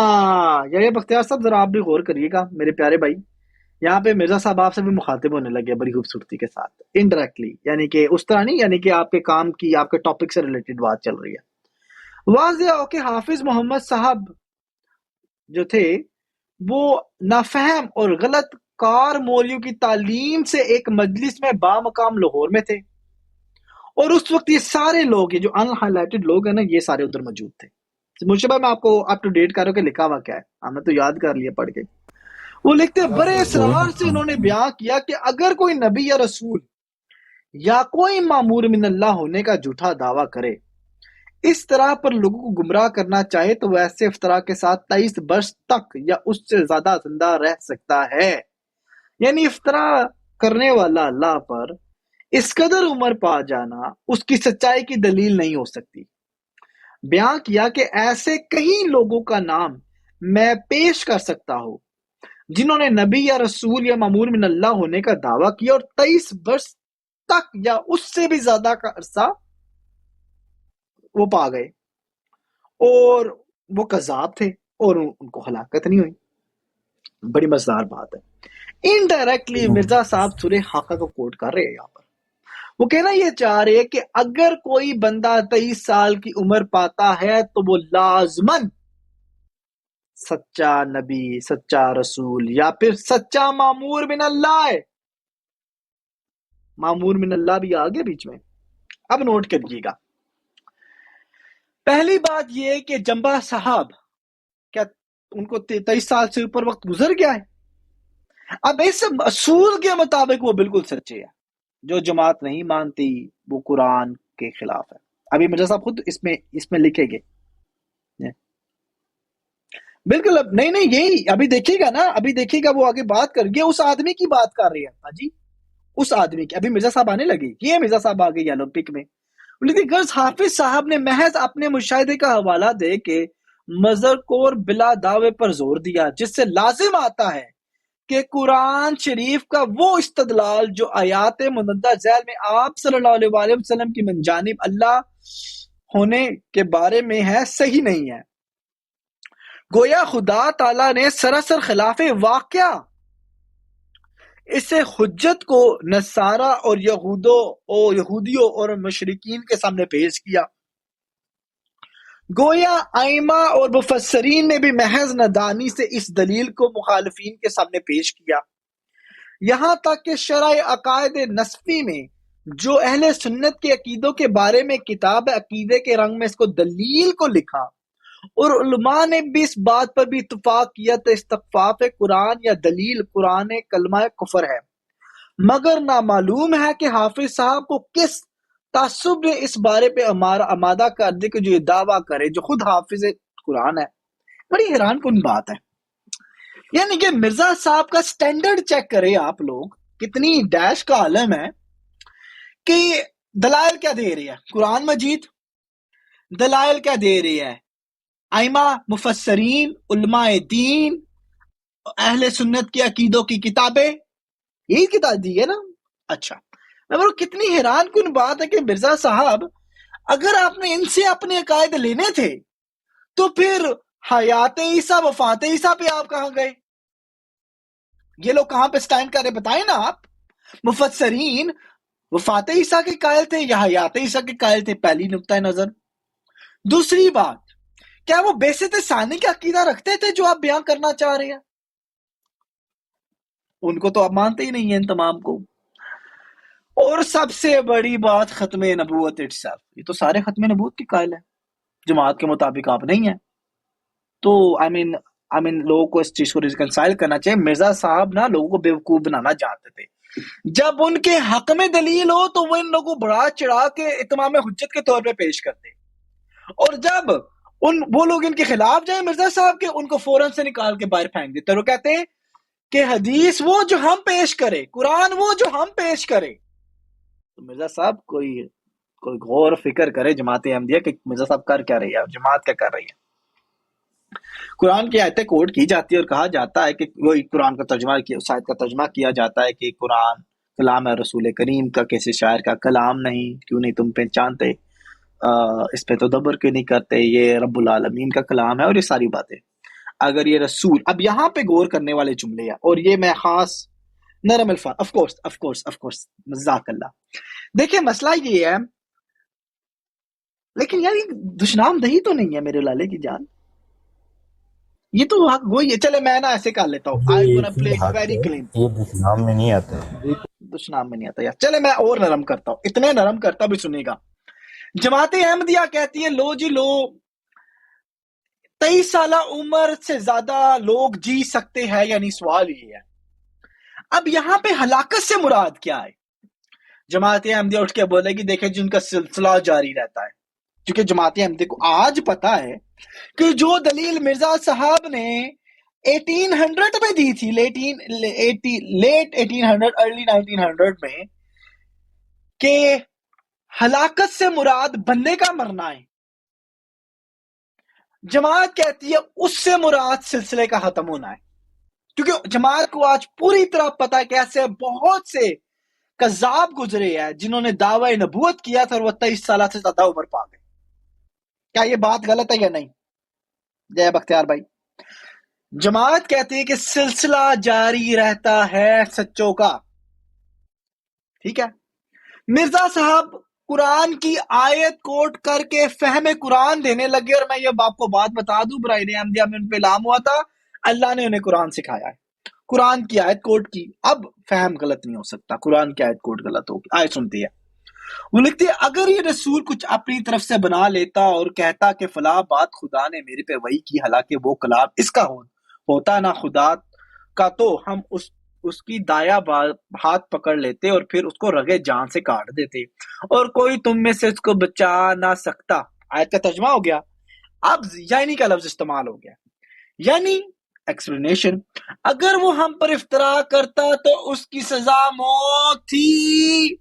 یہ بختیار صاحب ذرا آپ بھی غور کریے گا میرے پیارے بھائی، یہاں پہ مرزا صاحب آپ سے بھی مخاطب ہونے لگے بڑی خوبصورتی کے ساتھ، انڈائریکٹلی، یعنی کہ اس طرح نہیں، یعنی کہ آپ کے کام کی، آپ کے ٹاپک سے ریلیٹڈ بات چل رہی ہے۔ واضح ہو کہ حافظ محمد صاحب جو تھے وہ نافہم اور غلط کار مولیوں کی تعلیم سے ایک مجلس میں بامقام لاہور میں تھے، اور اس وقت یہ سارے لوگ، یہ جو ان ہائی لائٹڈ لوگ ہیں نا، یہ سارے ادھر موجود تھے۔ مجھے میں آپ کو اپ ٹو ڈیٹ کروں کہ لکھا ہوا کیا ہے، ہم نے تو یاد کر لیا پڑھ کے۔ وہ لکھتے بڑے اصرار سے انہوں نے بیان کیا کہ اگر کوئی نبی یا رسول یا کوئی مامور من اللہ ہونے کا جھوٹا دعویٰ کرے، اس طرح پر لوگوں کو گمراہ کرنا چاہے، تو وہ ایسے افطرا کے ساتھ 23 برس تک یا اس سے زیادہ زندہ رہ سکتا ہے۔ یعنی افطرا کرنے والا اللہ پر اس قدر عمر پا جانا اس کی سچائی کی دلیل نہیں ہو سکتی۔ بیان کیا کہ ایسے کئی لوگوں کا نام میں پیش کر سکتا ہوں جنہوں نے نبی یا رسول یا مامور من اللہ ہونے کا دعویٰ کیا اور 23 برس تک یا اس سے بھی زیادہ کا عرصہ وہ پا گئے، اور وہ کذاب تھے اور ان کو ہلاکت نہیں ہوئی۔ بڑی مزدار بات ہے۔ انڈائریکٹلی مرزا صاحب سورہ حاقہ کو کوٹ کر رہے ہیں یہاں پر۔ وہ کہنا یہ چاہ رہے کہ اگر کوئی بندہ 23 سال کی عمر پاتا ہے تو وہ لازماً سچا نبی، سچا رسول یا پھر سچا مامور من اللہ ہے۔ مامور من اللہ بھی آگے بیچ میں، اب نوٹ کریے گا۔ پہلی بات یہ کہ جنبہ صاحب کیا ان کو 23 سال سے اوپر وقت گزر گیا ہے؟ اب اس اصول کے مطابق وہ بالکل سچے ہیں۔ جو جماعت نہیں مانتی وہ قرآن کے خلاف ہے۔ ابھی مرزا صاحب خود اس میں لکھیں گے بالکل۔ اب نہیں یہی ابھی دیکھیے گا نا، ابھی دیکھیے گا وہ آگے بات کر گیا، اس آدمی کی بات کر رہے ہیں جی، اس آدمی کی۔ ابھی مرزا صاحب آنے لگے، یہ مرزا صاحب آگے یلو پک میں، لیکن غرض حافظ صاحب نے محض اپنے مشاہدے کا حوالہ دے کے مذکور بلا دعوے پر زور دیا، جس سے لازم آتا ہے کہ قرآن شریف کا وہ استدلال جو آیات مندرجہ ذیل میں آپ صلی اللہ علیہ وسلم کی من جانب اللہ ہونے کے بارے میں ہے صحیح نہیں ہے۔ گویا خدا تعالیٰ نے سراسر خلاف واقعہ اسے حجت کو نصارہ اور یہودیوں اور مشرکین کے سامنے پیش کیا۔ گویا ائمہ اور مفسرین نے بھی محض نادانی سے اس دلیل کو مخالفین کے سامنے پیش کیا، یہاں تک کہ شرح عقائد نصفی میں جو اہل سنت کے عقیدوں کے بارے میں کتاب عقیدے کے رنگ میں اس کو دلیل کو لکھا، اور علماء نے بھی اس بات پر بھی اتفاق کیا تو استخفاف قرآن یا دلیل قرآن کلمہ کفر ہے، مگر نامعلوم ہے کہ حافظ صاحب کو کس تعصب نے اس بارے پہ آمادہ کر دے کہ جو یہ دعویٰ کرے جو خود حافظ قرآن ہے۔ بڑی حیران کن بات ہے، یعنی کہ مرزا صاحب کا سٹینڈرڈ چیک کرے آپ لوگ، کتنی ڈیش کا عالم ہے کہ دلائل کیا دے رہی ہے قرآن مجید، دلائل کیا دے رہی ہے ائمہ مفسرین علماء دین اہل سنت کی عقیدوں کی کتابیں، یہی کتاب دی ہے نا۔ اچھا میں بولوں کتنی حیران کن بات ہے کہ مرزا صاحب اگر آپ نے ان سے اپنے عقائد لینے تھے تو پھر حیات عیسیٰ وفات عیسیٰ پہ آپ کہاں گئے؟ یہ لوگ کہاں پہ سٹینڈ کرے بتائیں نا آپ۔ مفسرین وفات عیسیٰ کے قائل تھے یا حیات عیسیٰ کے قائل تھے؟ پہلی نقطہ نظر۔ دوسری بات، کیا وہ بیست ثانی کا عقیدہ رکھتے تھے جو آپ بیان کرنا چاہ رہے ہیں؟ ان کو تو آپ مانتے ہی نہیں ہیں ان تمام کو۔ اور سب سے بڑی بات ختم نبوت اٹسیلف، یہ تو سارے ختم نبوت کے قائل ہیں، جماعت کے مطابق آپ نہیں ہیں۔ تو آئی مین لوگوں کو اس چیز کو ریکنسائل کرنا چاہیے۔ مرزا صاحب نا لوگوں کو بیوقوف بنانا جانتے تھے، جب ان کے حق میں دلیل ہو تو وہ ان لوگوں کو بڑھا چڑھا کے اتمام حجت کے طور پہ پیش کرتے، اور جب وہ لوگ ان کے خلاف جائیں مرزا صاحب کے، ان کو فوراً سے نکال کے باہر پھینک دیتے، اور وہ کہتے ہیں کہ حدیث وہ جو ہم پیش کرے، قرآن وہ جو ہم پیش کرے۔ تو مرزا صاحب کوئی غور فکر کرے جماعت احمدیہ کہ مرزا صاحب کر کیا رہی ہے، جماعت کیا کر رہی ہے۔ قرآن کی آیتیں کوٹ کی جاتی ہے اور کہا جاتا ہے کہ وہی قرآن کا ترجمہ کیا، اس آیت کا ترجمہ کیا جاتا ہے کہ قرآن کلام ہے رسول کریم کا، کسی شاعر کا کلام نہیں، کیوں نہیں تم پہچانتے، اس پہ تدبر کیوں نہیں کرتے، یہ رب العالمین کا کلام ہے، اور یہ ساری باتیں۔ اگر یہ رسول، اب یہاں پہ غور کرنے والے جملے ہیں، اور یہ میں خاص نرم الفاظ، آف کورس جزاک اللہ۔ دیکھیں مسئلہ یہ ہے، لیکن یار یہ دشنام دہی تو نہیں ہے میرے لالے کی جان، یہ تو وہی ہے۔ چلے میں نا ایسے کر لیتا ہوں، آئی گونا پلے ویری کلین، یہ دشنام میں نہیں آتا ہے۔ دشنام میں نہیں آتا یار۔ چلے میں اور نرم کرتا ہوں، اتنے نرم کرتا بھی سنیے گا۔ جماعت احمدیہ کہتی ہے لو جی لو 23 سالہ عمر سے زیادہ لوگ جی سکتے ہیں، یعنی سوال یہ ہے اب یہاں پہ ہلاکت سے مراد کیا ہے؟ جماعت احمدیہ اٹھ کے بولے گی دیکھیں جن کا سلسلہ جاری رہتا ہے، کیونکہ جماعت احمدیہ کو آج پتا ہے کہ جو دلیل مرزا صاحب نے 1800 میں دی تھی، لیٹ 1800 ارلی 1900 میں، کہ ہلاکت سے مراد بندے کا مرنا ہے، جماعت کہتی ہے اس سے مراد سلسلے کا ختم ہونا ہے، کیونکہ جماعت کو آج پوری طرح پتا ہے کہ ایسے بہت سے کذاب گزرے ہیں جنہوں نے دعوی نبوت کیا تھا اور وہ 23 سالہ سے زیادہ عمر پا گئے۔ کیا یہ بات غلط ہے یا نہیں؟ جے بختیار بھائی، جماعت کہتی ہے کہ سلسلہ جاری رہتا ہے سچوں کا، ٹھیک ہے۔ مرزا صاحب قرآن کی آیت کوٹ کر کے فہم قرآن دینے لگے، اور میں یہ آپ کو بات بتا دوں، برائے احمدیہ میں ان پہ لام ہوا تھا، اللہ نے انہیں قرآن سکھایا ہے، قرآن کی آیت کوٹ کی، اب فہم غلط نہیں ہو سکتا، قرآن کی آیت کوٹ غلط ہوگی۔ آیت سنتی ہے، وہ لکھتی ہے اگر یہ رسول کچھ اپنی طرف سے بنا لیتا اور کہتا کہ فلاں بات خدا نے میرے پہ وحی کی، حالانکہ وہ کلام اس کا ہوتا نہ خدا کا، تو ہم اس کی دایا ہاتھ پکڑ لیتے اور پھر اس کو رگے جان سے کاٹ دیتے، اور کوئی تم میں سے اس کو بچا نہ سکتا۔ آیت کا ترجمہ ہو گیا، اب یعنی کا لفظ استعمال ہو گیا، یعنی ایکسپلینیشن، اگر وہ ہم پر افطرا کرتا تو اس کی سزا موت تھی،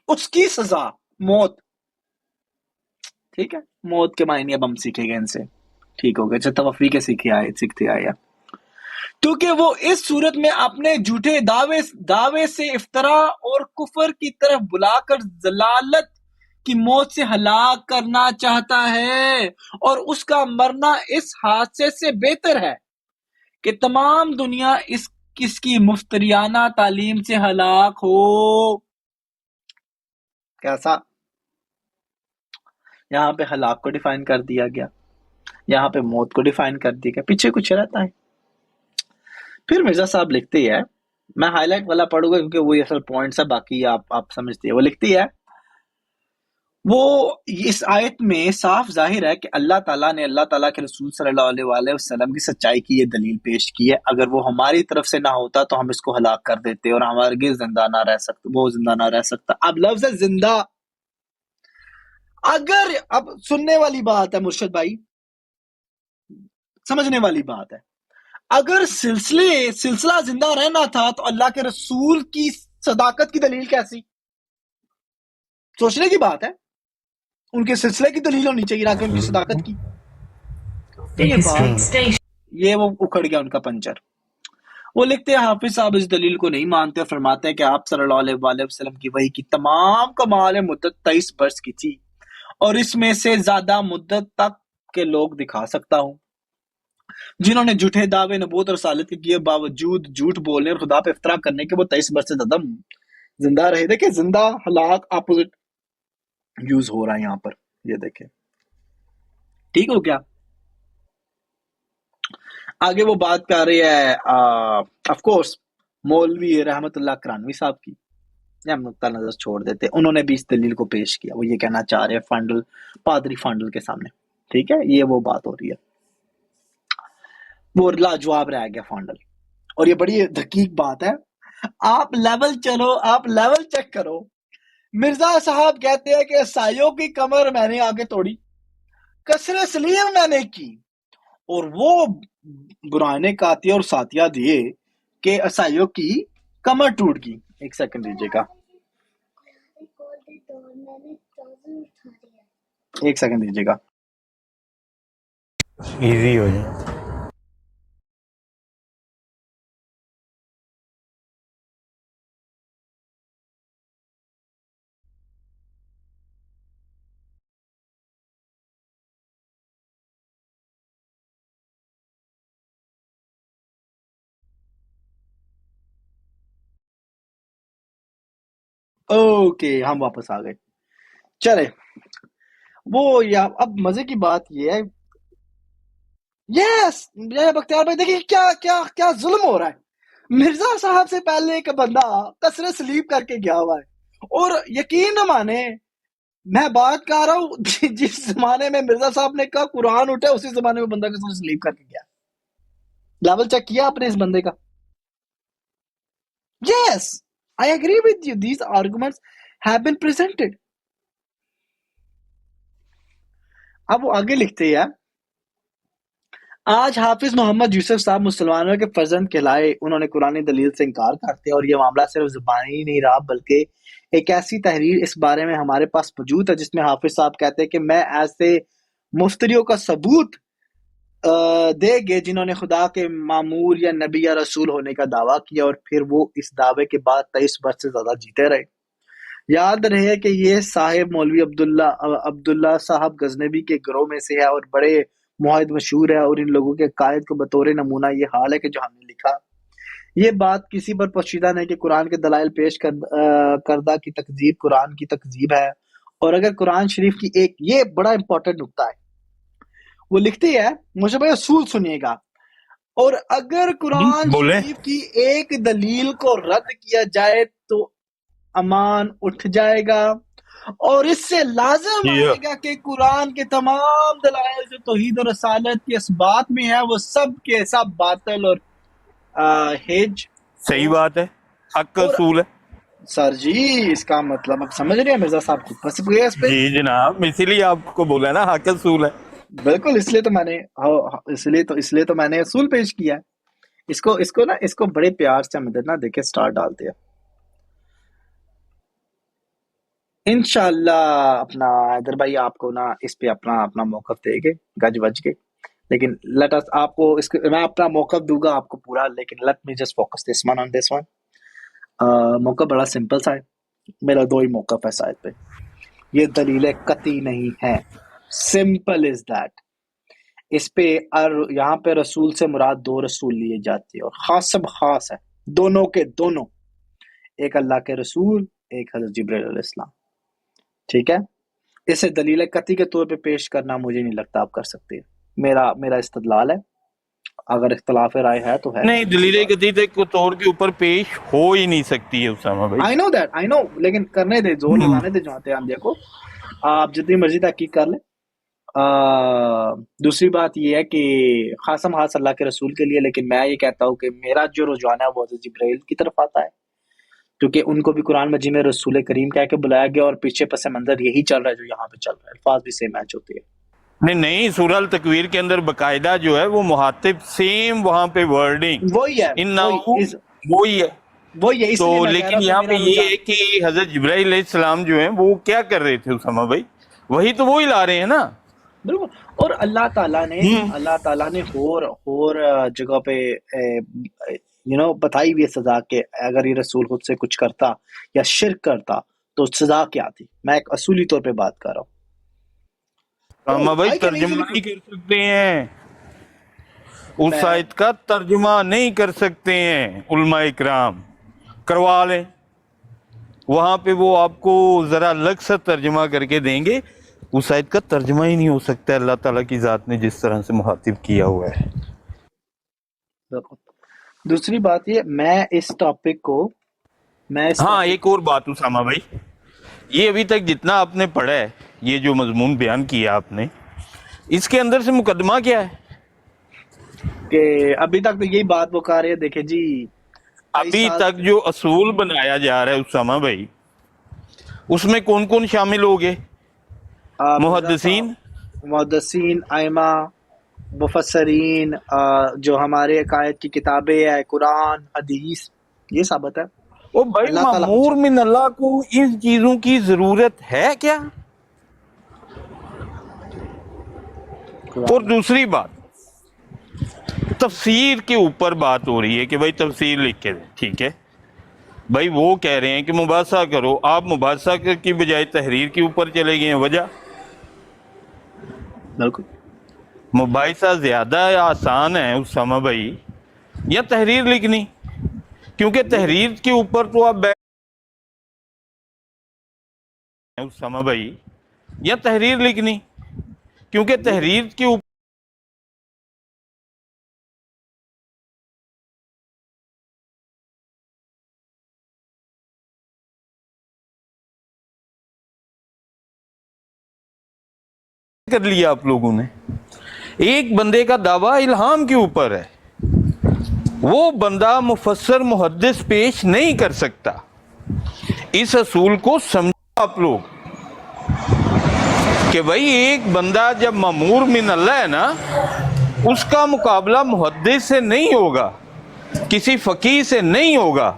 اس کی سزا موت۔ ٹھیک ہے، موت کے معنی اب ہم سیکھیں گے ان سے، ٹھیک ہو گیا، اچھا توفی کے سیکھتے آئے ہیں، کیونکہ وہ اس صورت میں اپنے جھوٹے دعوے سے افطرا اور کفر کی طرف بلا کر ضلالت کی موت سے ہلاک کرنا چاہتا ہے، اور اس کا مرنا اس حادثے سے بہتر ہے کہ تمام دنیا اس کی مفتریانہ تعلیم سے ہلاک ہو۔ کیسا؟ یہاں پہ ہلاک کو ڈیفائن کر دیا گیا، یہاں پہ موت کو ڈیفائن کر دیا گیا، پیچھے کچھ رہتا ہے۔ پھر مرزا صاحب لکھتے ہے، میں ہائی لائٹ والا پڑھوں گا کیونکہ وہی اصل پوائنٹس ہے، باقی آپ سمجھتے ہیں۔ وہ لکھتی ہے، وہ اس آیت میں صاف ظاہر ہے کہ اللہ تعالیٰ نے اللہ تعالیٰ کے رسول صلی اللہ علیہ وآلہ وسلم کی سچائی کی یہ دلیل پیش کی ہے، اگر وہ ہماری طرف سے نہ ہوتا تو ہم اس کو ہلاک کر دیتے اور ہمارے زندہ نہ رہ سکتا، وہ زندہ نہ رہ سکتا۔ اب لفظ زندہ، اگر اب سننے والی بات ہے مرشد بھائی، سمجھنے والی بات ہے، اگر سلسلہ زندہ رہنا تھا تو اللہ کے رسول کی صداقت کی دلیل کیسی؟ سوچنے کی بات ہے، ان کے سلسلے کی دلیل ہونی چاہیے نہ کہ ان کی صداقت کی۔ یہ وہ اکھڑ گیا ان کا پنچر۔ وہ لکھتے ہیں، حافظ صاحب اس دلیل کو نہیں مانتے اور فرماتے ہیں کہ آپ صلی اللہ علیہ وآلہ وسلم کی وحی کی تمام کمال مدت 23 برس کی تھی، اور اس میں سے زیادہ مدت تک کے لوگ دکھا سکتا ہوں جنہوں نے جھوٹے دعوے نبوت اور رسالت کے کیے باوجود جھوٹ بولنے اور خدا پہ افترا کرنے کے وہ 23 برس سے زیادہ زندہ رہے۔ دیکھیں زندہ ہلاک اپوزٹ یوز ہو رہا ہے یہاں پر، یہ دیکھیں ٹھیک ہو کیا؟ آگے وہ بات کر رہی ہے آف کورس مولوی رحمت اللہ کرانوی صاحب کی، یہ ہم نقطہ نظر چھوڑ دیتے، انہوں نے بھی اس دلیل کو پیش کیا، وہ یہ کہنا چاہ رہے ہیں پادری فانڈل کے سامنے، ٹھیک ہے، یہ وہ بات ہو رہی ہے، وہ لاجواب رہ گیا فانڈل، اور یہ بڑی دقیق بات ہے، آپ لیول چلو، آپ لیول چیک کرو، مرزا صاحب کہتے ہیں کہ عیسائیوں کی کمر میں نے آگے توڑی، کسر سلیم میں نے کی، اور وہ برہانے کاتیہ اور ساتیہ دیے کہ عیسائیوں کی کمر ٹوٹ گئی۔ ایک سیکنڈ دیجیے گا، ایک سیکنڈ دیجیے گا۔ ایزی ہو جائے۔ اوکے ہم واپس آ گئے، چلے وہ اب مزے کی بات یہ ہے، یس بختیار بھائی دیکھیے کیا کیا کیا ظلم ہو رہا ہے، مرزا صاحب سے پہلے ایک بندہ کسر سلیب کر کے گیا ہوا ہے، اور یقین نہ مانے میں بات کر رہا ہوں جس زمانے میں مرزا صاحب نے کہا قرآن اٹھا اسی زمانے میں بندہ کسر سلیب کر کے گیا، لیول چیک کیا آپ نے اس بندے کا؟ یس I agree with you. These arguments have been presented. اب وہ آگے لکھتے ہیں، آج حافظ محمد یوسف صاحب مسلمانوں کے فرزند کہلائے، انہوں نے قرآن دلیل سے انکار کرتے ہیں، اور یہ معاملہ صرف زبانی ہی نہیں رہا بلکہ ایک ایسی تحریر اس بارے میں ہمارے پاس موجود ہے جس میں حافظ صاحب کہتے ہیں کہ میں ایسے مفتریوں کا ثبوت دے گے جنہوں نے خدا کے مامور یا نبی یا رسول ہونے کا دعویٰ کیا اور پھر وہ اس دعوے کے بعد 23 برس سے زیادہ جیتے رہے۔ یاد رہے کہ یہ صاحب مولوی عبداللہ صاحب غزنوی کے گروہ میں سے ہے اور بڑے معاہد مشہور ہے، اور ان لوگوں کے قائد کو بطور نمونہ یہ حال ہے کہ جو ہم نے لکھا، یہ بات کسی پر پوشیدہ نہیں کہ قرآن کے دلائل پیش کردہ کی تکذیب قرآن کی تکذیب ہے، اور اگر قرآن شریف کی ایک یہ بڑا امپورٹنٹ نکتہ ہے، وہ لکھتی ہے، مجھے بھائی اصول سنیے گا، اور اگر قرآن شریف کی ایک دلیل کو رد کیا جائے تو امان اٹھ جائے گا، اور اس سے لازم آئے گا کہ قرآن کے تمام دلائل جو توحید اور رسالت کے اس بات میں ہے وہ سب کے سب باطل اور ہیج۔ صحیح بات ہے، حق کا اصول ہے سر جی، اس کا مطلب اب سمجھ رہے ہیں مرزا صاحب کو پس گئے اس پہ؟ جی جناب، اسی لیے آپ کو بولا نا حق کا اصول ہے۔ بالکل، اس لیے تو میں نے اصول پیش کیا ہے۔ اس کو بڑے پیار سے ہم ادھر نہ دیکھے سٹار ڈالتے ہیں۔ انشاءاللہ اپنا حیدر بھائی آپ کو نا اس پہ اپنا موقف دے گے گج وج کے، لیکن لیٹ اس آپ کو میں اپنا موقف دوں گا آپ کو پورا، لیکن let me just focus this one on this one. موقف بڑا سمپل سا ہے، میرا 2 ہی موقف ہے شاید پہ. یہ دلیل قطعی نہیں ہے، سمپل از دیٹ. اس پہ یہاں پہ رسول سے مراد 2 رسول لیے جاتے ہیں، اور خاص سب خاص ہے، دونوں کے دونوں، ایک اللہ کے رسول، ایک حضرت جبرائیل علیہ السلام. ٹھیک ہے، اسے دلیل قطعی کے طور پہ پیش کرنا مجھے نہیں لگتا آپ کر سکتے. میرا استدلال ہے، اگر اختلاف رائے ہے تو ہے. نہیں، دلیل قطعی کے طور کے اوپر پیش ہو ہی نہیں سکتی ہے اسامہ بھائی. آئی نو دیٹ، آئی نو، لیکن کرنے دے، زور لگانے دے جہاں ہم دیکھو، آپ جتنی مرضی تحقیق کر لیں. دوسری بات یہ ہے کہ خاصم خاص اللہ کے رسول کے لیے، لیکن میں یہ کہتا ہوں کہ میرا جو رجحان ہے وہ حضرت جبرائیل کی طرف آتا ہے، کیونکہ ان کو بھی قرآن مجید میں رسول کریم کہہ کے بلایا گیا، اور پیچھے پس منظر یہی چل رہا ہے جو یہاں پہ چل رہا ہے، الفاظ بھی سیم میچ ہوتے ہیں. نہیں، سورہ التکویر کے اندر باقاعدہ جو ہے وہ مخاطب سیم وہاں پہ ورڈنگ وہی ہے، وہی ہے. وہی ہے. تو لیکن یہاں پہ یہ ہے کہ حضرت جبرائیل علیہ السلام جو ہیں وہ کیا کر رہے تھے اسامہ بھائی؟ وہی تو وہی لا رہے ہیں نا. بالکل. اور اللہ تعالیٰ نے اور جگہ پہ بتائی ہوئی سزا کہ اگر یہ رسول خود سے کچھ کرتا یا شرک کرتا تو سزا کیا تھی. میں ایک اصولی طور پہ بات کر رہا ہوں. اسامہ بھائی ترجمہ نہیں کر سکتے ہیں اس آیت کا، ترجمہ نہیں کر سکتے ہیں علماء اکرام، کروا لیں وہاں پہ، وہ آپ کو ذرا الگ سا ترجمہ کر کے دیں گے. اس آیت کا ترجمہ ہی نہیں ہو سکتا اللہ تعالیٰ کی ذات نے جس طرح سے مخاطب کیا ہوا ہے. دوسری بات یہ، میں اس ٹاپک کو ہاں ایک اور بات اسامہ بھائی، یہ ابھی تک جتنا آپ نے پڑھا ہے، یہ جو مضمون بیان کیا آپ نے، اس کے اندر سے مقدمہ کیا ہے؟ کہ ابھی تک تو یہی بات وہ کر رہے ہیں. دیکھیں جی، ابھی تک جو اصول بنایا جا رہا ہے اسامہ بھائی، اس میں کون کون شامل ہو گئے؟ محدثین، ائمہ، مفسرین، جو ہمارے عقائد کی کتابیں ہیں، قرآن، حدیث، یہ ثابت ہے. او بھائی، مامور من اللہ کو ان چیزوں کی ضرورت ہے کیا؟ اور دوسری بات، تفسیر کے اوپر بات ہو رہی ہے کہ بھائی تفسیر لکھ کے دیں. ٹھیک ہے بھائی، وہ کہہ رہے ہیں کہ مباحثہ کرو، آپ مباحثہ کی بجائے تحریر کے اوپر چلے گئے ہیں. وجہ بالکل مباحثہ زیادہ آسان ہے اسامہ بھائی یا تحریر لکھنی؟ کیونکہ تحریر کے اوپر تو آپ اسامہ بھائی، یا تحریر لکھنی، کیونکہ تحریر کے اوپر کر لیا آپ لوگوں نے. ایک بندے کا دعویٰ الہام کے اوپر ہے، وہ بندہ مفسر محدث پیش نہیں کر سکتا. اس اصول کو سمجھو آپ لوگ کہ بھائی ایک بندہ جب مامور من اللہ ہے نا، اس کا مقابلہ محدث سے نہیں ہوگا، کسی فقیہ سے نہیں ہوگا،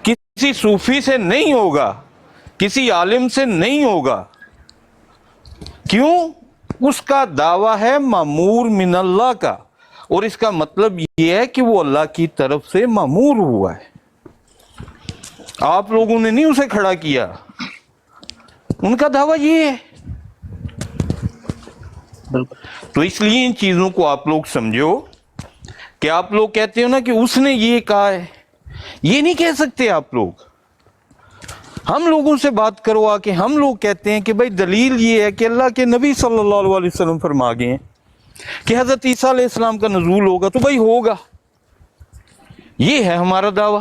کسی صوفی سے نہیں ہوگا، کسی عالم سے نہیں ہوگا. کیوں؟ اس کا دعویٰ ہے مامور من اللہ کا، اور اس کا مطلب یہ ہے کہ وہ اللہ کی طرف سے مامور ہوا ہے. آپ لوگوں نے نہیں اسے کھڑا کیا، ان کا دعویٰ یہ ہے. تو اس لیے ان چیزوں کو آپ لوگ سمجھو کہ آپ لوگ کہتے ہو نا کہ اس نے یہ کہا ہے، یہ نہیں کہہ سکتے آپ لوگ. ہم لوگوں سے بات کرو آ کے، ہم لوگ کہتے ہیں کہ بھائی دلیل یہ ہے کہ اللہ کے نبی صلی اللہ علیہ وسلم فرما گئے ہیں کہ حضرت عیسیٰ علیہ السلام کا نزول ہوگا، تو بھائی ہوگا. یہ ہے ہمارا دعویٰ،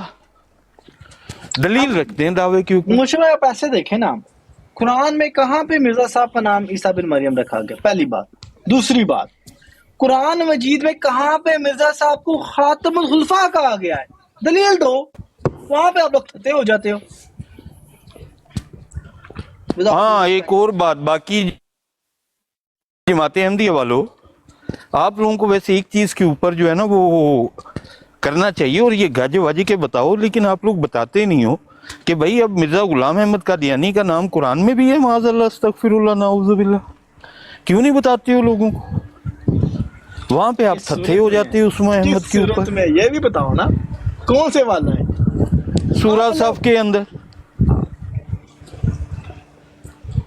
دلیل رکھتے ہیں دعوے کے اوپر. مجھے آپ ایسے دیکھیں نا، قرآن میں کہاں پہ مرزا صاحب کا نام عیسیٰ بن مریم رکھا گیا؟ پہلی بات. دوسری بات، قرآن مجید میں کہاں پہ مرزا صاحب کو خاتم الخلفاء کہا گیا ہے؟ دلیل دو. وہاں پہ آپ لوگ تھتے ہو جاتے ہو. ہاں ایک اور بات، باقی جماعت احمدیہ والوں، آپ لوگوں کو ویسے ایک چیز کے اوپر جو ہے نا وہ کرنا چاہیے، اور یہ گاجے واجی کے بتاؤ، لیکن آپ لوگ بتاتے نہیں ہو. کہ بھائی اب مرزا غلام احمد قادیانی کا نام قرآن میں بھی ہے، معاذ اللہ استغفراللہ نعوذ باللہ، کیوں نہیں بتاتے ہو لوگوں کو؟ وہاں پہ آپ تھتھے ہو جاتے ہو عثمان احمد کے اوپر. میں یہ بھی بتاؤ نا کون سے والا ہے سورہ صف کے اندر.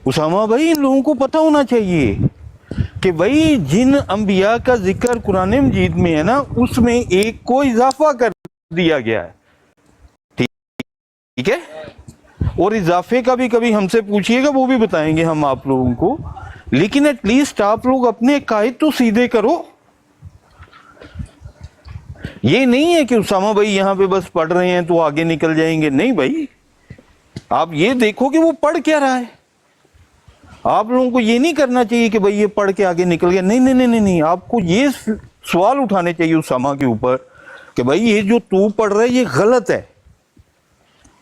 اسامہ بھائی ان لوگوں کو پتہ ہونا چاہیے کہ بھائی جن انبیاء کا ذکر قرآن مجید میں ہے نا، اس میں ایک کو اضافہ کر دیا گیا ہے، ٹھیک ہے؟ اور اضافے کا بھی کبھی ہم سے پوچھئے گا، وہ بھی بتائیں گے ہم آپ لوگوں کو. لیکن ایٹ لیسٹ آپ لوگ اپنے قائد تو سیدھے کرو. یہ نہیں ہے کہ اسامہ بھائی یہاں پہ بس پڑھ رہے ہیں تو آگے نکل جائیں گے. نہیں بھائی، آپ یہ دیکھو کہ وہ پڑھ کیا رہا ہے. آپ لوگوں کو یہ نہیں کرنا چاہیے کہ بھائی یہ پڑھ کے آگے نکل گیا. نہیں نہیں نہیں نہیں، آپ کو یہ سوال اٹھانے چاہیے اسامہ کے اوپر کہ بھائی یہ جو تو پڑھ رہا ہے یہ غلط ہے.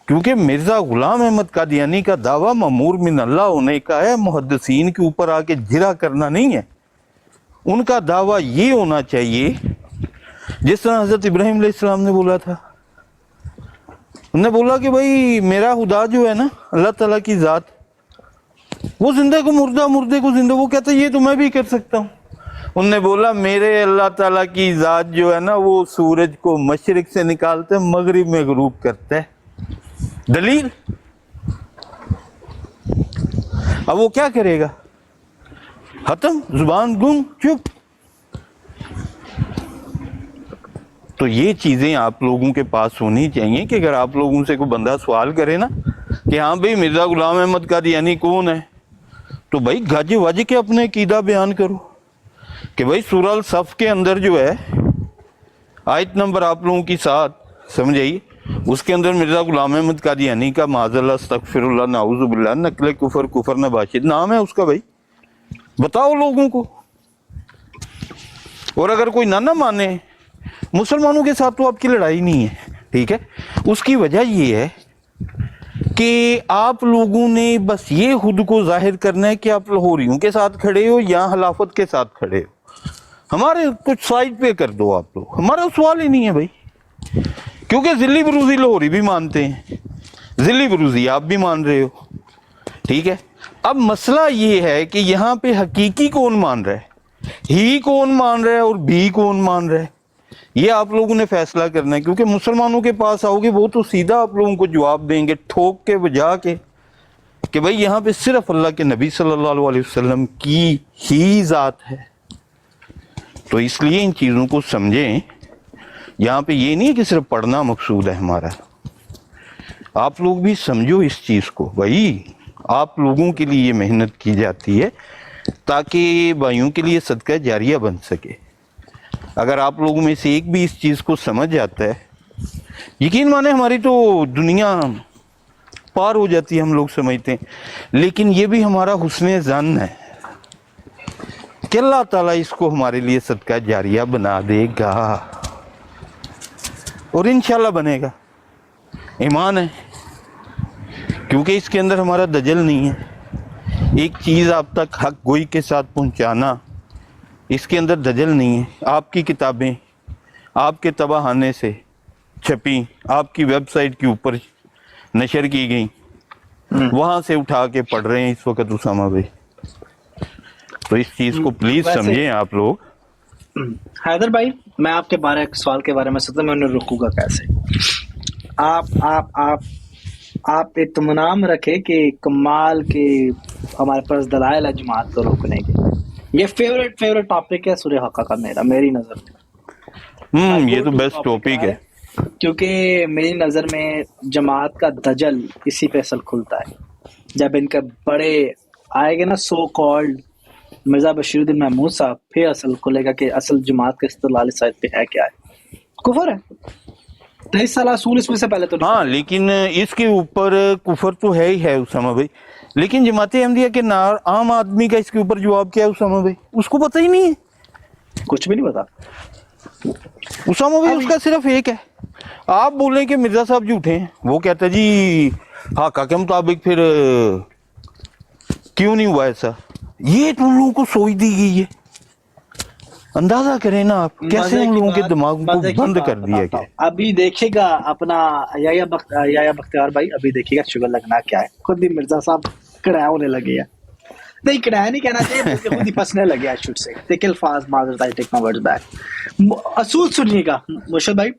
کیونکہ مرزا غلام احمد قادیانی کا دعویٰ مامور من اللہ ہونے کا ہے، محدثین کے اوپر آ کے جرا کرنا نہیں ہے. ان کا دعویٰ یہ ہونا چاہیے جس طرح حضرت ابراہیم علیہ السلام نے بولا تھا. انہوں نے بولا کہ بھائی میرا خدا جو ہے نا، اللہ تعالیٰ کی ذات، وہ زندہ کو مردہ، مردے کو زندہ. وہ کہتا ہے یہ تو میں بھی کر سکتا ہوں. انہوں نے بولا میرے اللہ تعالیٰ کی ذات جو ہے نا، وہ سورج کو مشرق سے نکالتے ہیں، مغرب میں غروب کرتا ہے. دلیل؟ اب وہ کیا کرے گا؟ ختم، زبان گم، چپ. تو یہ چیزیں آپ لوگوں کے پاس ہونی چاہیے کہ اگر آپ لوگوں سے کوئی بندہ سوال کرے نا کہ ہاں بھئی مرزا غلام احمد قادیانی کون ہے، تو بھائی گج وج کے اپنے عقیدہ بیان کرو کہ بھئی سورہ الصف کے اندر جو ہے آیت نمبر آپ لوگوں کی 7 سمجھائیے، اس کے اندر مرزا غلام احمد قادیانی کا معاذ اللہ استغفر اللہ نعوذ باللہ نقل کفر نباشد نام ہے اس کا. بھائی بتاؤ لوگوں کو. اور اگر کوئی نہ مانے، مسلمانوں کے ساتھ تو آپ کی لڑائی نہیں ہے، ٹھیک ہے؟ اس کی وجہ یہ ہے کہ آپ لوگوں نے بس یہ خود کو ظاہر کرنا ہے کہ آپ لاہوریوں کے ساتھ کھڑے ہو یا خلافت کے ساتھ کھڑے ہو. ہمارے کچھ سائڈ پہ کر دو آپ لوگ، ہمارا سوال ہی نہیں ہے بھائی. کیونکہ ذلی بروزی لاہوری بھی مانتے ہیں، ذلی بروزی آپ بھی مان رہے ہو، ٹھیک ہے؟ اب مسئلہ یہ ہے کہ یہاں پہ حقیقی کون مان رہا ہے، ہی کون مان رہا ہے اور بھی کون مان رہا ہے، یہ آپ لوگوں نے فیصلہ کرنا ہے. کیونکہ مسلمانوں کے پاس آؤ گے وہ تو سیدھا آپ لوگوں کو جواب دیں گے ٹھوک کے بجا کے کہ بھئی یہاں پہ صرف اللہ کے نبی صلی اللہ علیہ وسلم کی ہی ذات ہے. تو اس لیے ان چیزوں کو سمجھیں. یہاں پہ یہ نہیں کہ صرف پڑھنا مقصود ہے ہمارا، آپ لوگ بھی سمجھو اس چیز کو. بھائی آپ لوگوں کے لیے یہ محنت کی جاتی ہے تاکہ بھائیوں کے لیے صدقہ جاریہ بن سکے. اگر آپ لوگوں میں سے ایک بھی اس چیز کو سمجھ جاتا ہے، یقین مانے ہماری تو دنیا پار ہو جاتی ہے، ہم لوگ سمجھتے ہیں. لیکن یہ بھی ہمارا حسن ظن ہے کہ اللہ تعالیٰ اس کو ہمارے لیے صدقہ جاریہ بنا دے گا، اور انشاءاللہ بنے گا. ایمان ہے، کیونکہ اس کے اندر ہمارا دجل نہیں ہے. ایک چیز آپ تک حق گوئی کے ساتھ پہنچانا، اس کے اندر دجل نہیں ہے. آپ کی کتابیں آپ کے تباہانے سے چھپیں، آپ کی ویب سائٹ کے اوپر نشر کی گئیں، وہاں سے اٹھا کے پڑھ رہے ہیں اس وقت اسامہ بھائی. تو اس چیز کو پلیز سمجھیں آپ لوگ. حیدر بھائی، میں آپ کے بارے سوال کے بارے میں سوچتا میں انہیں رکوں گا کیسے. آپ اطمینان رکھے کہ کمال کے ہمارے پاس دلائل ہے جماعت کو روکنے کے. یہ فیوریٹ ٹاپک ہے سورہ حقہ کا میری نظر میں. یہ تو بیسٹ ٹاپک ہے، کیونکہ میری نظر میں جماعت کا دجل اسی پہ اصل کھلتا ہے جب ان کے بڑے آئے گے نا سو کالڈ مرزا بشیر الدین محمود صاحب، پھر اصل کھلے گا کہ اصل جماعت کے استدلال سائد پہ ہے کیا ہے. کفر ہے 23 سالہ اصول اس میں سے پہلے تو ہاں، لیکن اس کے اوپر کفر تو ہے ہی ہے اسامہ بھائی. لیکن جماعت احمدیہ کے عام آدمی کا اس کے اوپر جواب کیا ہے اسامہ بھائی؟ اس کو پتہ ہی نہیں ہے، کچھ بھی نہیں پتا اسامہ بھائی. اس کا صرف ایک ہے، آپ بولیں کہ مرزا صاحب جھوٹے ہیں، وہ کہتا ہے جی حقہ کے مطابق پھر کیوں نہیں ہوا ایسا. یہ تم لوگوں کو سوچ دی گئی ہے. اندازہ کریں نا آپ کیسے مزے ہم کی لوگوں کے بات دماغ کو مزے کی بند بات کر دیا بتاتا گیا ہوں، ابھی دیکھے گا اپنا یا بختیار بھائی، ابھی دیکھیے گا شگر لگنا کیا ہے، خود ہی مرزا صاحب کڑا ہونے لگے ہیں، نہیں کڑایا نہیں کہنا چاہیے بلکہ خود ہی پسنے لگے، آئی شوڈ سے ٹیک الفاظ معذرت، آئی ٹیک مائی ورڈز بیک۔ اصول سنیے گا مرشد بھائی،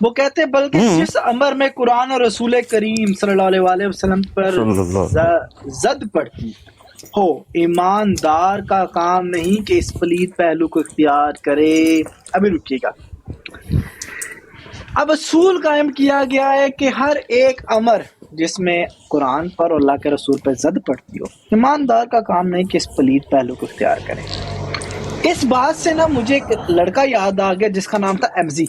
وہ کہتے ہیں بلکہ جس امر میں قرآن اور رسول کریم صلی اللہ علیہ وآلہ وسلم پر صلی اللہ علیہ زد پڑتی ہو، ایماندار کا کام نہیں کہ اس پلید پہلو کو اختیار کرے۔ ابھی رکیے گا، اب اصول قائم کیا گیا ہے کہ ہر ایک امر جس میں قرآن پر اور اللہ کے رسول پر زد پڑتی ہو، ایماندار کا کام نہیں کہ اس پلید پہلو کو اختیار کرے۔ اس بات سے نا مجھے ایک لڑکا یاد آ گیا جس کا نام تھا ایمزی،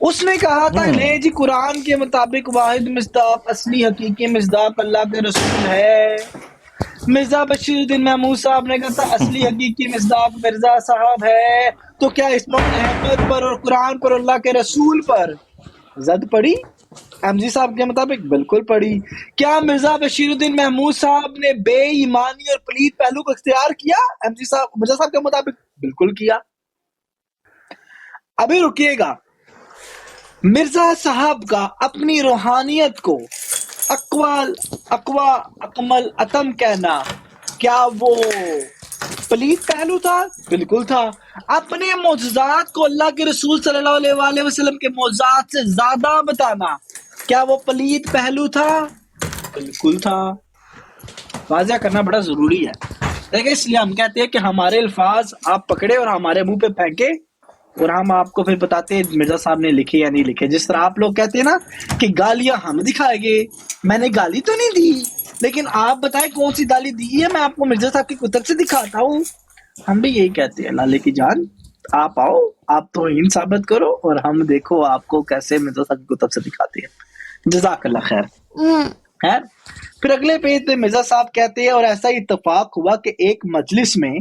اس نے کہا تھا نہیں جی قرآن کے مطابق واحد مصداق اصلی حقیقی مصداق اللہ کے رسول ہے۔ مرزا بشیر الدین محمود صاحب نے کہا تھا اصلی حقیقی مصداق مرزا صاحب ہے، تو کیا اس پر احمد پر اور قرآن پر اور اللہ کے رسول پر زد پڑی؟ ایم جی صاحب کے مطابق بالکل پڑی۔ کیا مرزا بشیر الدین محمود صاحب نے بے ایمانی اور پلید پہلو کو اختیار کیا؟ ایم جی صاحب مرزا صاحب کے مطابق بالکل کیا۔ ابھی رکیے گا، مرزا صاحب کا اپنی روحانیت کو اقوا اکمل اتم کہنا، کیا وہ پلید پہلو تھا؟ بالکل تھا۔ اپنے معجزات کو اللہ کے رسول صلی اللہ علیہ وآلہ وسلم کے معجزات سے زیادہ بتانا، کیا وہ پلید پہلو تھا؟ بالکل تھا۔ واضح کرنا بڑا ضروری ہے، دیکھیں اس لیے ہم کہتے ہیں کہ ہمارے الفاظ آپ پکڑے اور ہمارے منہ پہ پھینکے اور ہم آپ کو پھر بتاتے ہیں مرزا صاحب نے لکھے یا نہیں لکھے۔ جس طرح آپ لوگ کہتے ہیں نا کہ گالیاں ہم دکھائیں گے، میں نے گالی تو نہیں دی، لیکن آپ بتائیں کون سی گالی دی ہے، میں آپ کو مرزا صاحب کی کتب سے دکھاتا ہوں۔ ہم بھی یہی کہتے ہیں لالے کی جان آپ آؤ، آپ توہین ثابت کرو اور ہم دیکھو آپ کو کیسے مرزا صاحب کی کتب سے دکھاتے ہیں۔ جزاک اللہ خیر۔ خیر پھر اگلے پیج پہ مرزا صاحب کہتے ہیں اور ایسا اتفاق ہوا کہ ایک مجلس میں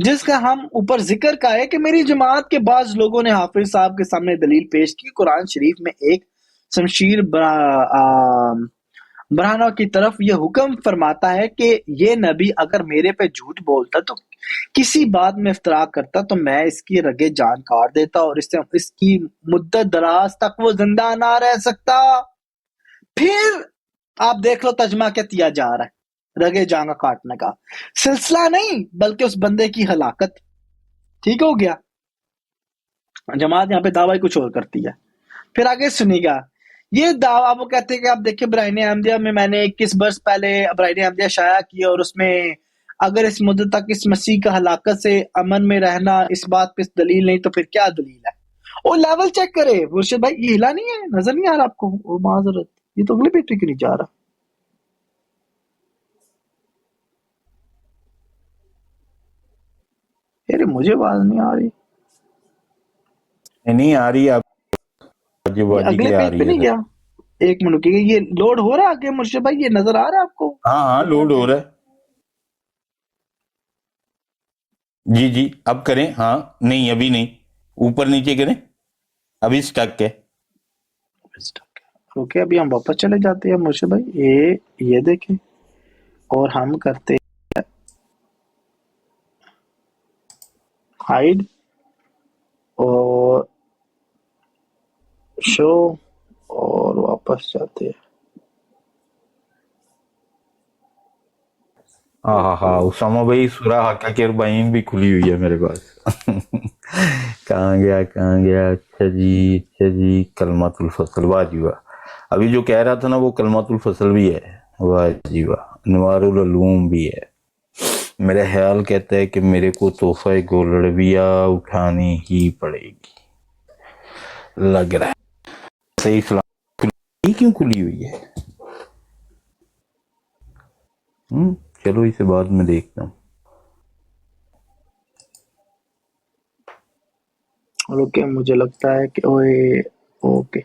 جس کا ہم اوپر ذکر کا ہے کہ میری جماعت کے بعض لوگوں نے حافظ صاحب کے سامنے دلیل پیش کی، قرآن شریف میں ایک شمشیر برہنہ کی طرف یہ حکم فرماتا ہے کہ یہ نبی اگر میرے پہ جھوٹ بولتا تو کسی بات میں افترا کرتا تو میں اس کی رگے جان کاٹ دیتا اور اس کی مدت دراز تک وہ زندہ نہ رہ سکتا۔ پھر آپ دیکھ لو ترجمہ کیا دیا جا رہا ہے، رگے جانگا کاٹنے کا سلسلہ نہیں بلکہ اس بندے کی ہلاکت۔ ٹھیک ہو گیا، جماعت یہاں پہ دعویٰ کچھ اور کرتی ہے۔ پھر آگے سنی گا یہ دعویٰ، وہ کہتے ہیں کہ آپ دیکھیں براہین احمدیہ میں میں نے 21 برس پہلے براہین احمدیہ شائع کی اور اس میں اگر اس مدت تک اس مسیح کا ہلاکت سے امن میں رہنا اس بات پہ دلیل نہیں تو پھر کیا دلیل ہے؟ وہ لیول چیک کرے مرشد بھائی، یہ ہلا نہیں ہے، نظر نہیں آ رہا آپ کو؟ وہ معذرت، یہ تو اگلی پیٹری کی نہیں جا رہا۔ یار مجھے آواز نہیں آ رہی، نہیں آ رہی، آپ یہ باجی اگلے کے آ پیج پہ رہی ہے نہیں سر۔ گیا؟ ایک منٹ کی یہ لوڈ ہو رہا ہے آگے مرشد بھائی، یہ نظر آ رہا ہے آپ کو؟ ہاں ہاں لوڈ ہو رہا ہے، جی جی اب کریں، ہاں نہیں ابھی نہیں، اوپر نیچے کریں، ابھی سٹک ہے۔ اوکے ابھی ہم واپس چلے جاتے ہیں مرشد بھائی، یہ دیکھیں اور ہم کرتے ہائیڈ اور شو اور واپس جاتے ہیں۔ ہاں ہاں ہاں اسامہ بھائی سورہ حقہ کے 40 بھی کھلی ہوئی ہے میرے پاس۔ کہاں گیا، اچھا جی کلمات الفصل، واہ جی واہ، ابھی جو کہہ رہا تھا نا وہ کلمات الفصل بھی ہے، واہ جی واہ، انوار العلوم بھی ہے۔ میرا خیال کہتا ہے کہ میرے کو تحفہ گولڑویہ اٹھانی ہی پڑے گی، لگ رہا ہے صحیح اسلام کیوں کھلی ہوئی ہے؟ چلو اسے بعد میں دیکھتا ہوں۔ اوکے مجھے لگتا ہے کہ اوکے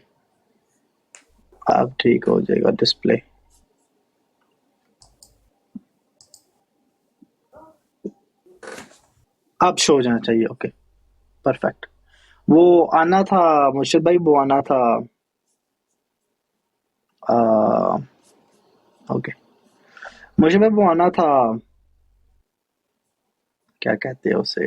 اب ٹھیک ہو جائے گا ڈسپلے۔ اب شو ہو جانا چاہیے، اوکے پرفیکٹ۔ وہ آنا تھا مرشد بھائی، وہ آنا تھا اوکے مرشد بھائی، وہ آنا تھا، کیا کہتے ہیں اسے،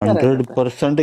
100%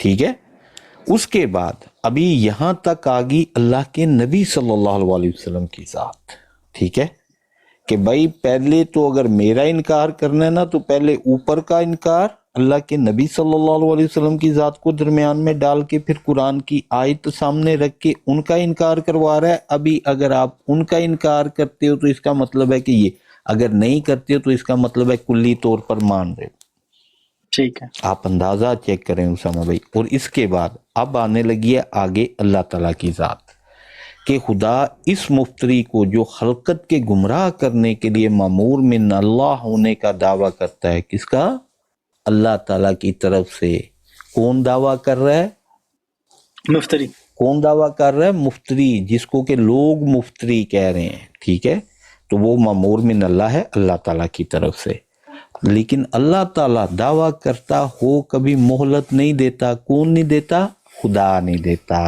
ٹھیک ہے. اس کے بعد ابھی یہاں تک آگی اللہ کے نبی صلی اللہ علیہ وسلم کی ذات. ٹھیک ہے کہ بھائی پہلے تو اگر میرا انکار کرنا ہے نا تو پہلے اوپر کا انکار اللہ کے نبی صلی اللہ علیہ وسلم کی ذات کو درمیان میں ڈال کے پھر قرآن کی آیت سامنے رکھ کے ان کا انکار کروا رہا ہے. ابھی اگر آپ ان کا انکار کرتے ہو تو اس کا مطلب ہے کہ یہ، اگر نہیں کرتے ہو تو اس کا مطلب ہے کلی طور پر مان رہے ہو. ٹھیک ہے. آپ اندازہ چیک کریں اسامہ بھائی. اور اس کے بعد اب آنے لگی ہے آگے اللہ تعالیٰ کی ذات کہ خدا اس مفتری کو جو خلقت کے گمراہ کرنے کے لیے مامور من اللہ ہونے کا دعویٰ کرتا ہے، کس کا؟ اللہ تعالیٰ کی طرف سے. کون دعویٰ کر رہا ہے؟ مفتری. کون دعویٰ کر رہا ہے؟ مفتری، جس کو کہ لوگ مفتری کہہ رہے ہیں. ٹھیک ہے، تو وہ مامور من اللہ ہے اللہ تعالیٰ کی طرف سے. لیکن اللہ تعالیٰ دعویٰ کرتا ہو کبھی مہلت نہیں دیتا. کون نہیں دیتا؟ خدا نہیں دیتا.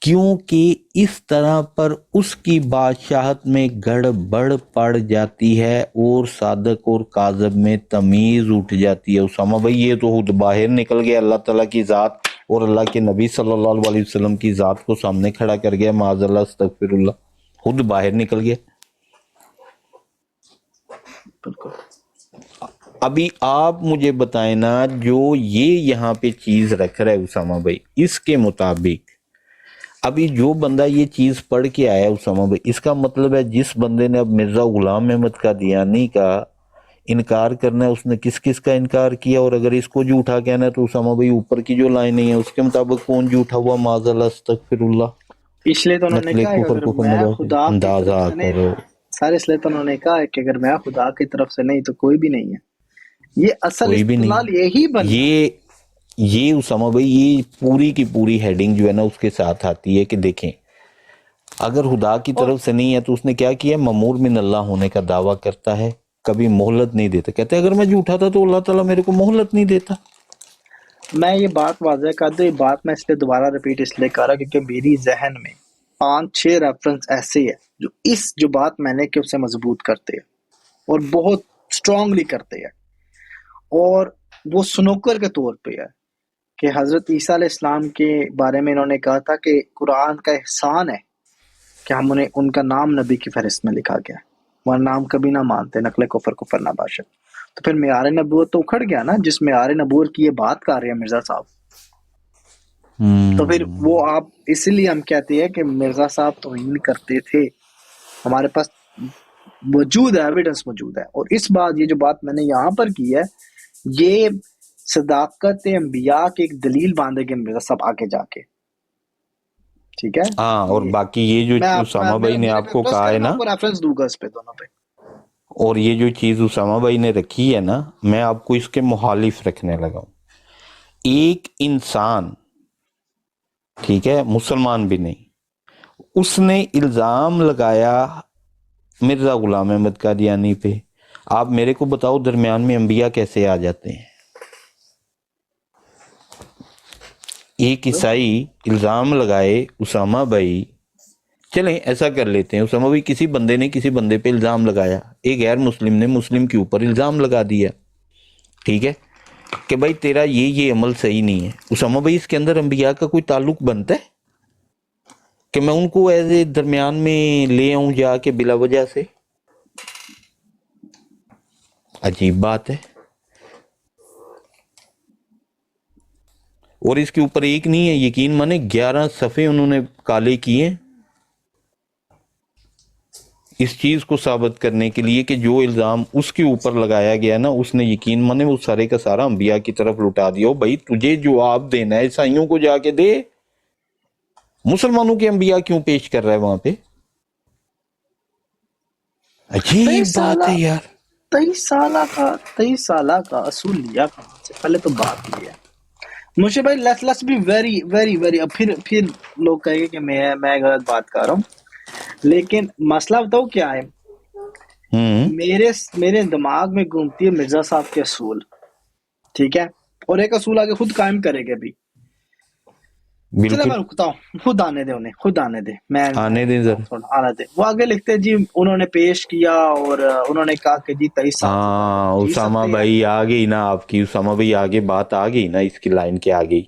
کیونکہ اس طرح پر اس کی بادشاہت میں گڑبڑ پڑ جاتی ہے اور صادق اور کاذب میں تمیز اٹھ جاتی ہے. اسامہ بھائی یہ تو خود باہر نکل گیا اللہ تعالیٰ کی ذات اور اللہ کے نبی صلی اللہ علیہ وسلم کی ذات کو سامنے کھڑا کر گیا. معاذ اللہ استغفر اللہ، خود باہر نکل گیا. ابھی آپ مجھے بتائیں نا، جو یہ یہاں پہ چیز رکھ رہا ہے اسامہ بھائی، اس کے مطابق ابھی جو بندہ یہ چیز پڑھ کے آیا اسامہ بھائی، اس کا مطلب ہے جس بندے نے اب مرزا غلام احمد قادیانی کا انکار کرنا ہے اس نے کس کس کا انکار کیا؟ اور اگر اس کو جھوٹا کہنا ہے تو اسامہ بھائی اوپر کی جو لائنیں ہیں اس کے مطابق کون جھوٹا ہوا؟ معاذ اللہ استغفر اللہ. اس لیے تو انہوں نے کہا کہ اگر میں خدا کی اندازہ طرف سے نہیں، کرو. سارے اس لیے تو انہوں نے کہا کہ اگر میں خدا کی طرف سے نہیں تو کوئی بھی نہیں ہے. یہ اصل کوئی بھی استدلال نہیں. یہی بن یہ اسامہ بھائی یہ پوری کی پوری ہیڈنگ جو ہے نا اس کے ساتھ آتی ہے کہ دیکھیں اگر خدا کی طرف سے نہیں ہے تو اس نے کیا کیا؟ مامور من اللہ ہونے کا دعویٰ کرتا ہے، کبھی مہلت نہیں دیتا. کہتے ہیں اگر میں جھوٹا تھا تو اللہ تعالیٰ میرے کو مہلت نہیں دیتا. میں یہ بات واضح کر دوں، یہ بات میں اس لیے دوبارہ ریپیٹ اس لیے کر رہا کیونکہ میری ذہن میں 5-6 ریفرنس ایسے ہیں جو جو بات میں نے کہ اسے مضبوط کرتے ہیں اور بہت سٹرونگلی کرتے ہیں، اور وہ سنوکر کے طور پہ ہے کہ حضرت عیسیٰ علیہ السلام کے بارے میں انہوں نے کہا تھا کہ قرآن کا احسان ہے کہ ہم انہیں ان کا نام نبی کی فہرست میں لکھا گیا، وہ نام کبھی نہ مانتے، نقل کفر نہ باشد. تو پھر معیار نبوت تو اکھڑ گیا نا، جس معیار نبوت کی یہ بات کر رہے ہیں مرزا صاحب. تو پھر وہ آپ اسی لیے ہم کہتے ہیں کہ مرزا صاحب توہین کرتے تھے. ہمارے پاس موجود ہے، ایویڈنس موجود ہے. اور اس بات یہ جو بات میں نے یہاں پر کی ہے یہ صداقت انبیاء کی ایک دلیل باندھے گے مرزا صاحب آگے جا کے. ٹھیک ہے. ہاں، اور باقی یہ جو اسامہ بھائی نے آپ کو کہا ہے نا، ریفرنس دوں گا اس پہ دونوں پہ. اور یہ جو چیز اسامہ بھائی نے رکھی ہے نا، میں آپ کو اس کے مخالف رکھنے لگا ہوں. ایک انسان، ٹھیک ہے، مسلمان بھی نہیں، اس نے الزام لگایا مرزا غلام احمد قادیانی پہ. آپ میرے کو بتاؤ درمیان میں انبیاء کیسے آ جاتے ہیں؟ ایک عیسائی الزام لگائے اسامہ بھائی، چلیں ایسا کر لیتے ہیں، اسامہ بھائی کسی بندے نے کسی بندے پہ الزام لگایا، ایک غیر مسلم نے مسلم کے اوپر الزام لگا دیا، ٹھیک ہے، کہ بھائی تیرا یہ عمل صحیح نہیں ہے. اسامہ بھائی اس کے اندر انبیاء کا کوئی تعلق بنتا ہے کہ میں ان کو ایسے درمیان میں لے آؤں جا کے بلا وجہ سے؟ عجیب بات ہے. اور اس کے اوپر ایک نہیں ہے، یقین مانے 11 صفحے انہوں نے کالے کیے اس چیز کو ثابت کرنے کے لیے کہ جو الزام اس کے اوپر لگایا گیا نا، اس نے یقین مانے وہ سارے کا سارا انبیاء کی طرف لٹا دیا. بھائی تجھے جواب دینا ہے عیسائیوں کو جا کے دے، مسلمانوں کے انبیاء کیوں پیش کر رہا ہے وہاں پہ؟ عجیب بات ہے یار. 23 سالہ کا اصول لیا کہاں سے؟ پہلے تو بات یہ ہے مجھے بھائی، let's be very very very. اب پھر لوگ کہیں گے کہ میں غلط بات کر رہا ہوں، لیکن مسئلہ بتاؤ کیا ہے. میرے دماغ میں گھومتی ہے مرزا صاحب کے اصول، ٹھیک ہے، اور ایک اصول آگے خود قائم کرے گا بھی. 23 سالہ کا اصول لیا کہاں سے؟ پہلے تو بات یہ ہے مجھے بھائی، لیٹس بی ویری ویری. اب پھر لوگ کہیں گے کہ میں غلط بات کر رہا ہوں، لیکن مسئلہ بتاؤ کیا ہے. میرے دماغ میں گھومتی ہے مرزا صاحب کے اصول، ٹھیک ہے، اور ایک اصول آگے خود قائم کرے گا بھی. چلے بالکل میں رکتا ہوں، خود آنے دے انہیں، خود آنے دے، میں آنے دیں ذرا. تھوڑا آنے دے. وہ آگے لکھتے جی انہوں نے پیش کیا اور انہوں نے کہا کہ جی 23 سال سے ہاں جی اسامہ سکتے ہیں. بھائی آ گئی نا آپ کی، اسامہ بھائی آگے بات آ گئی نا، اس کی لائن کے آ گئی.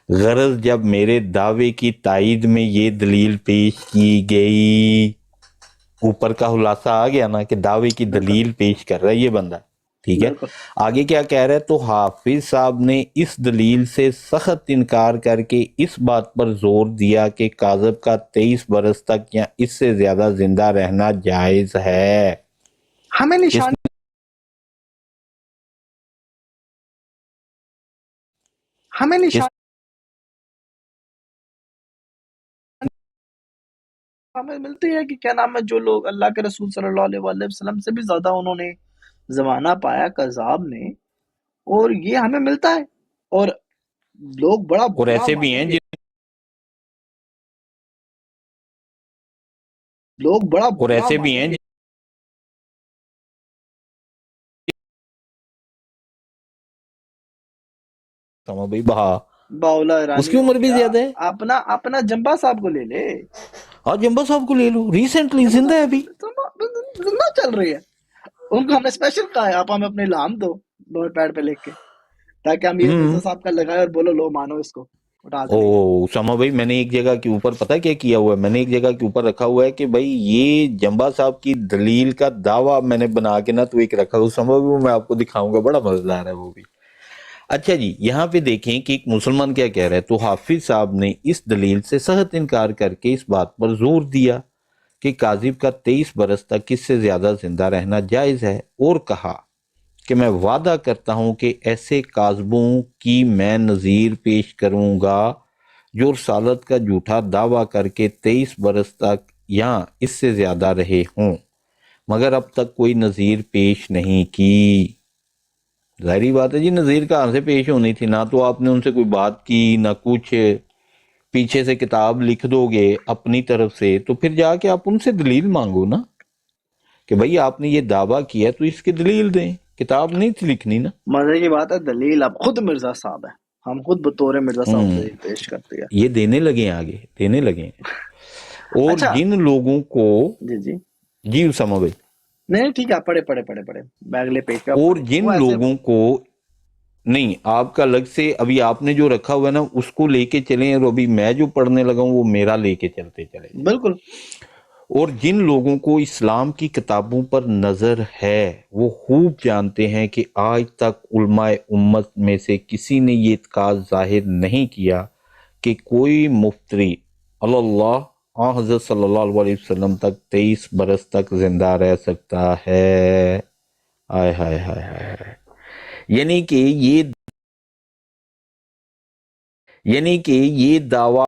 غرض جب میرے دعوے کی تائید میں یہ دلیل پیش کی گئی، اوپر کا خلاصہ آ گیا نا کہ دعوے کی بالکل دلیل پیش کر رہا ہے یہ بندہ. ٹھیک ہے، بالکل. آگے کیا کہہ رہا ہے؟ تو حافظ صاحب نے اس دلیل سے سخت انکار کر کے اس بات پر زور دیا کہ کاذب کا 23 برس تک یا اس سے زیادہ زندہ رہنا جائز ہے. ہمیں کس نشان ہمیں کس نشان ہمیں ملتی ہے کہ کیا نام ہے جو لوگ اللہ کے رسول صلی اللہ علیہ وآلہ وسلم سے بھی زیادہ انہوں نے زمانہ پایا کذاب نے، اور یہ ہمیں ملتا ہے. اور لوگ بڑا اور برا ایسے بھی مانیں ہیں گے، لوگ بڑا اور برا ایسے بھی مانیں ہیں گے. سما بھائی بہا باولا اس ایرانی کی ہو عمر بھی گیا، زیادہ ہے. اپنا جمبا صاحب کو لے لے. اور جمبا صاحب کو لے لو، ریسنٹلی جمبا زندہ ہے ابھی. صاحب زندہ چل رہی ہے، ان کو ہمیں اسپیشل کہا ہے آپ ہمیں اپنے لام دو نوٹ پیڈ پہ لکھ کے، تاکہ ہم یہ ہم مرزا صاحب کا لگائے اور بولو لو مانو اس کو اٹھا کے لے جاؤ. او سما بھائی میں نے ایک جگہ کے اوپر پتہ کیا کیا ہوا ہے؟ میں نے ایک جگہ کے اوپر رکھا ہوا ہے کہ بھائی یہ جمبا صاحب کی دلیل کا دعویٰ میں نے بنا کے نا تو ایک رکھا ہوا سما بھائی، وہ میں آپ کو دکھاؤں گا، بڑا مزیدار ہے وہ بھی. اچھا جی، یہاں پہ دیکھیں کہ ایک مسلمان کیا کہہ رہا ہے. تو حافظ صاحب نے اس دلیل سے سخت انکار کر کے اس بات پر زور دیا کہ کاذب کا 23 برس تک اس سے زیادہ زندہ رہنا جائز ہے، اور کہا کہ میں وعدہ کرتا ہوں کہ ایسے کاذبوں کی میں نظیر پیش کروں گا جو رسالت کا جھوٹا دعویٰ کر کے 23 برس تک یا اس سے زیادہ رہے ہوں، مگر اب تک کوئی نظیر پیش نہیں کی. ظاہری بات ہے جی، نظیر کہاں سے پیش ہونی تھی؟ نہ تو آپ نے ان سے کوئی بات کی، نہ کچھ. پیچھے سے کتاب لکھ دو گے اپنی طرف سے تو پھر جا کے آپ ان سے دلیل مانگو نا کہ بھئی آپ نے یہ دعویٰ کیا تو اس کی دلیل دیں. کتاب نہیں تھی لکھنی نا. مزے کی بات ہے دلیل اب خود مرزا صاحب ہے، ہم خود بطور مرزا صاحب ہوں دلیل پیش کرتے ہیں. یہ دینے لگے ہیں، آگے دینے لگے ہیں. اور اچھا جن لوگوں کو جی جی جی اسامہ بھائی، نہیں ٹھیک ہے، پڑھے میں اگلے پیج پہ آپ اور پڑھے وہ جن ایسے. لوگوں کو نہیں آپ کا الگ سے ابھی آپ نے جو رکھا ہوا ہے نا اس کو لے کے چلیں، اور ابھی میں جو پڑھنے لگا ہوں وہ میرا لے کے چلتے چلے جائیں. بالکل اور جن لوگوں کو اسلام کی کتابوں پر نظر ہے وہ خوب جانتے ہیں کہ آج تک علماء امت میں سے کسی نے یہ اعتقاد ظاہر نہیں کیا کہ کوئی مفتری اللہ حضرت صلی اللہ علیہ وسلم تک 23 برس تک زندہ رہ سکتا ہے. آئے ہائے ہائے ہائے. یعنی کہ یہ دعویٰ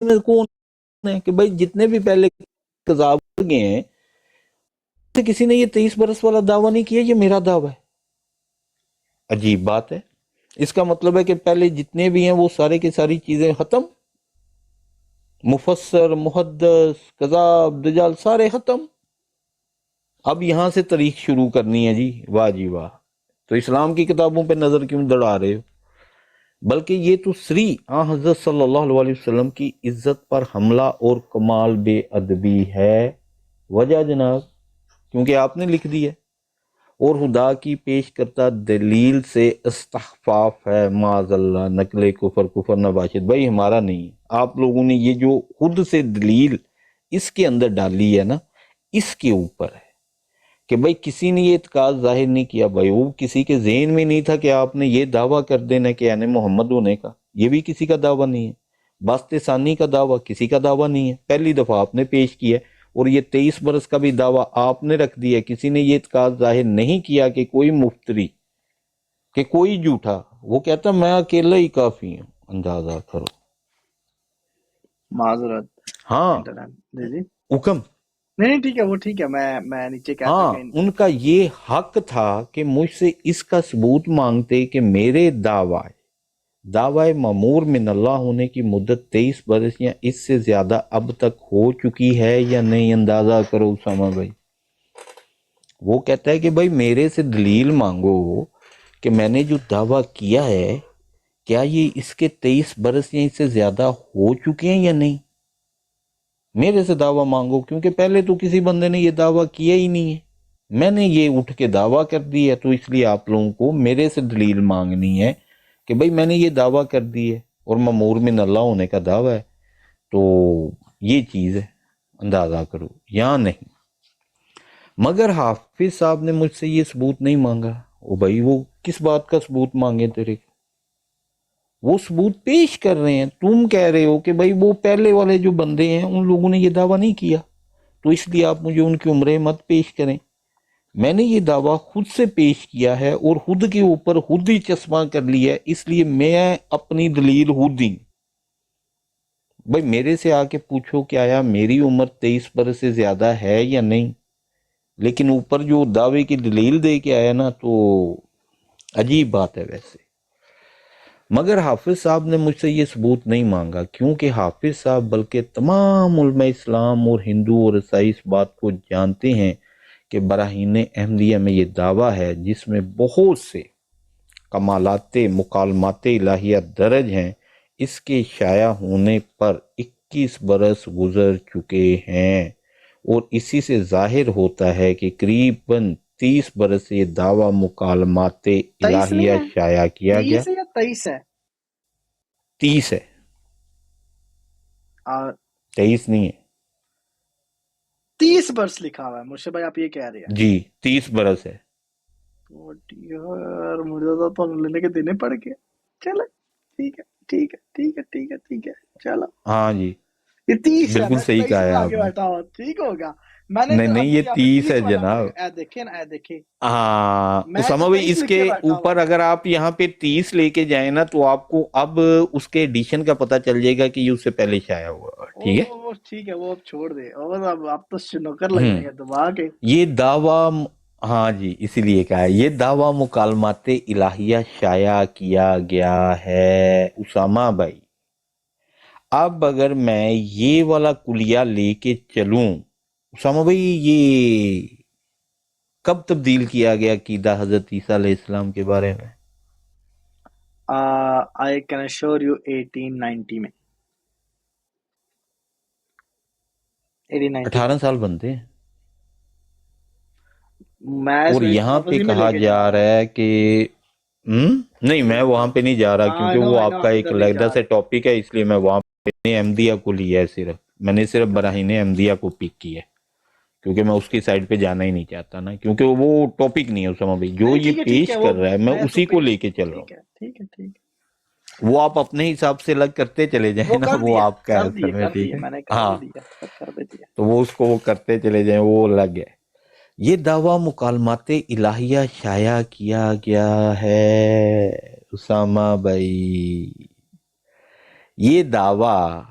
میں کون ہے کہ بھائی جتنے بھی پہلے قذاب گئے ہیں کسی نے یہ 23 برس والا دعویٰ نہیں کیا، یہ میرا دعویٰ ہے. عجیب بات ہے. اس کا مطلب ہے کہ پہلے جتنے بھی ہیں وہ سارے کی ساری چیزیں ختم، مفسر، محدث، قذاب، دجال سارے ختم. اب یہاں سے تاریخ شروع کرنی ہے جی. واہ جی واہ. تو اسلام کی کتابوں پہ نظر کیوں دڑا رہے ہو؟ بلکہ یہ تو سری حضرت صلی اللہ علیہ وسلم کی عزت پر حملہ اور کمال بے ادبی ہے. وجہ جناب کیونکہ آپ نے لکھ دی ہے، اور خدا کی پیش کرتا دلیل سے استخفاف ہے. معاذ اللہ، نقل کفر نباشد. بھائی ہمارا نہیں ہے، آپ لوگوں نے یہ جو خود سے دلیل اس کے اندر ڈالی ہے نا اس کے اوپر ہے کہ بھائی کسی نے یہ اعتقاد ظاہر نہیں کیا. بھائی وہ کسی کے ذہن میں نہیں تھا کہ آپ نے یہ دعویٰ کر دینا کہ یعنی محمد ہونے کا، یہ بھی کسی کا دعویٰ نہیں ہے. باسط ثانی کا دعویٰ کسی کا دعویٰ نہیں ہے، پہلی دفعہ آپ نے پیش کیا ہے. اور یہ 23 برس کا بھی دعویٰ آپ نے رکھ دیا. کسی نے یہ اعتقاد ظاہر نہیں کیا کہ کوئی مفتری کہ کوئی جھوٹا. وہ کہتا میں اکیلا ہی کافی ہوں. اندازہ کرو. معذرت. ہاں جی جی حکم. نہیں ٹھیک ہے، وہ ٹھیک ہے، میں نیچے کہتا ہاں کہ ان کا یہ حق تھا کہ مجھ سے اس کا ثبوت مانگتے کہ میرے دعوی مامور من اللہ ہونے کی مدت 23 برس یا اس سے زیادہ اب تک ہو چکی ہے یا نہیں. اندازہ کرو اسامہ بھائی. وہ کہتا ہے کہ بھائی میرے سے دلیل مانگو کہ میں نے جو دعویٰ کیا ہے کیا یہ اس کے 23 برس یا اس سے زیادہ ہو چکے ہیں یا نہیں. میرے سے دعویٰ مانگو کیونکہ پہلے تو کسی بندے نے یہ دعویٰ کیا ہی نہیں ہے. میں نے یہ اٹھ کے دعویٰ کر دی ہے تو اس لیے آپ لوگوں کو میرے سے دلیل مانگنی ہے کہ بھئی میں نے یہ دعویٰ کر دی ہے اور مامور من اللہ ہونے کا دعویٰ ہے تو یہ چیز ہے. اندازہ کرو یا نہیں. مگر حافظ صاحب نے مجھ سے یہ ثبوت نہیں مانگا. او بھائی وہ کس بات کا ثبوت مانگے تیرے؟ وہ ثبوت پیش کر رہے ہیں. تم کہہ رہے ہو کہ بھائی وہ پہلے والے جو بندے ہیں ان لوگوں نے یہ دعویٰ نہیں کیا تو اس لیے آپ مجھے ان کی عمریں مت پیش کریں. میں نے یہ دعویٰ خود سے پیش کیا ہے اور خود کے اوپر خود ہی چشمہ کر لیا ہے اس لیے میں اپنی دلیل خود ہی. بھائی میرے سے آ کے پوچھو کہ آیا میری عمر 23 برس سے زیادہ ہے یا نہیں. لیکن اوپر جو دعوے کی دلیل دے کے آیا نا تو عجیب بات ہے ویسے. مگر حافظ صاحب نے مجھ سے یہ ثبوت نہیں مانگا کیونکہ حافظ صاحب بلکہ تمام علماء اسلام اور ہندو اور عیسائی اس بات کو جانتے ہیں کہ براہین احمدیہ میں یہ دعویٰ ہے جس میں بہت سے کمالات مکالمات الہیہ درج ہیں. اس کے شائع ہونے پر 21 برس گزر چکے ہیں اور اسی سے ظاہر ہوتا ہے کہ قریباً 30 برس سے یہ دعویٰ مکالمات 23 نہیں الہیہ ہے، شائع کیا گیا. 30 ہے یا 23 ہے؟ 30 ہے، اور 23 نہیں ہے. 30 برس لکھا ہوا ہے مرشد بھائی، آپ یہ کہہ رہے ہیں؟ جی 30 برس ہے. یار مرزا تو لینے کے دینے پڑ گئے. چلو ٹھیک ہے ٹھیک ہے ٹھیک ہے ٹھیک ہے ٹھیک ہے چلو. ہاں جی یہ 30 ہے، بالکل میں صحیح 23 کہا ہے میں آپ آگے نے. بیٹھا ہوا، ٹھیک ہوگا. میں نے نہیں تو نہیں ابھی یہ یہاں پہ 30 30 ہے والا جناب. اے دیکھیں نا، اے دیکھیں، ہاں میں تو اسامہ بھائی 23 اس لکھ کے کے بیٹھا ہوا اوپر ہوں. اگر آپ یہاں پہ 30 لے کے جائیں نا تو آپ کو اب اس کے ایڈیشن کا پتہ چل جائے گا کہ یہ اس سے پہلے شائع ہوا. ٹھیک ہے وہ ٹھیک ہے، وہ اب چھوڑ دے. اور اب آپ تو شنوکر لگ جائیں گے دبا کے. یہ دعویٰ ہاں جی اسی لیے کہا ہے یہ دعویٰ مکالمات الہیہ شائع کیا گیا ہے. اسامہ بھائی اب اگر میں یہ والا کلیہ لے کے چلوں اسامہ بھائی یہ کب تبدیل کیا گیا عقیدہ حضرت عیسیٰ علیہ السلام کے بارے میں؟ I can assure you 1890 میں 1890 18 سال بنتے ہیں. میں اس اور میں یہاں پہ اسی میں لے کہا کے جا رہا رہا ہے کہ نہیں میں وہاں پہ نہیں جا رہا ہاں کیونکہ وہ I آپ know کا آپ ایک ادھر نہیں علیحدہ جا سے رہے. ٹاپک ہے اس لیے میں وہاں پہ احمدیہ کو لیا ہے. صرف میں نے صرف براہین احمدیہ کو پک کیا ہے کیونکہ میں اس کی سائڈ پہ جانا ہی نہیں چاہتا نا کیونکہ وہ ٹاپک نہیں ہے اسامہ بھائی. جو نہیں یہ ٹھیک ہے پیش وہ کر رہا ہے میں میں تو اسی کو لے کے چل رہا ہوں. ٹھیک ہے ٹھیک ہے ٹھیک ہے. وہ آپ اپنے حساب سے الگ کرتے چلے وہ جائیں نا کر وہ دیا آپ کا ہے اصل میں. کر ٹھیک دیا ہے میں نے کر ہاں بھی دیا، سب کر بھی دیا. تو وہ اس کو وہ کرتے چلے جائیں وہ الگ ہے. یہ دعویٰ مکالمات الہیہ شائع کیا گیا ہے اسامہ بھائی. یہ دعویٰ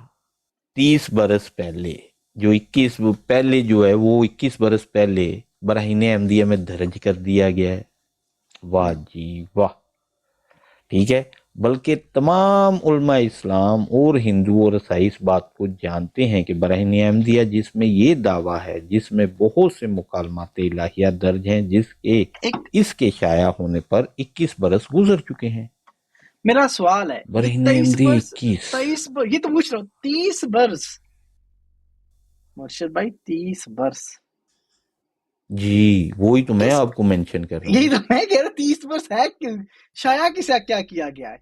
30 برس پہلے جو 21 پہلے جو ہے وہ 21 برس پہلے براہین احمدیہ میں درج کر دیا گیا ہے. واہ جی واہ. ٹھیک ہے بلکہ تمام علماء اسلام اور ہندو اور عیسائی اس بات کو جانتے ہیں کہ براہین احمدیہ جس میں یہ دعویٰ ہے جس میں بہت سے مکالمات الہیہ درج ہیں اس کے شائع ہونے پر 21 برس گزر چکے ہیں. میرا سوال ہے یہ براہین 23 احمدیہ برس 21 یہ تو پوچھ رہا ہوں 30 برس مرشد بھائی 30 برس. جی وہی تو میں آپ کو مینشن کر رہا یہی ہوں. تو میں کہہ رہا 30 برس ہے شایا کسا کیا کیا گیا ہے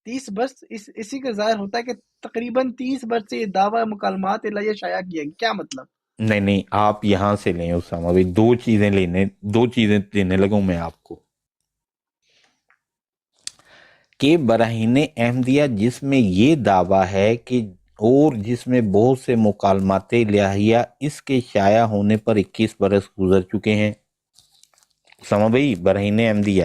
30 برس اسی کا ظاہر ہوتا ہے کہ تقریباً 30 برس سے یہ دعویٰ مکالمات الہیہ شائع کیا گیا. کیا مطلب؟ نہیں آپ یہاں سے لیں اسامہ بھائی. دو چیزیں دینے لگوں میں آپ کو کہ براہین احمدیہ جس میں یہ دعویٰ ہے کہ اور جس میں بہت سے مکالمات الہیہ اس کے شائع ہونے پر 21 برس گزر چکے ہیں. اسامہ بھائی براہین Ahmadiyya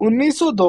1902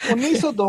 1902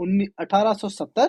1870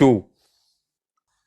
2।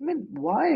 I mean, why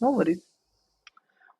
No worries।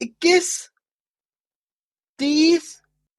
21, 30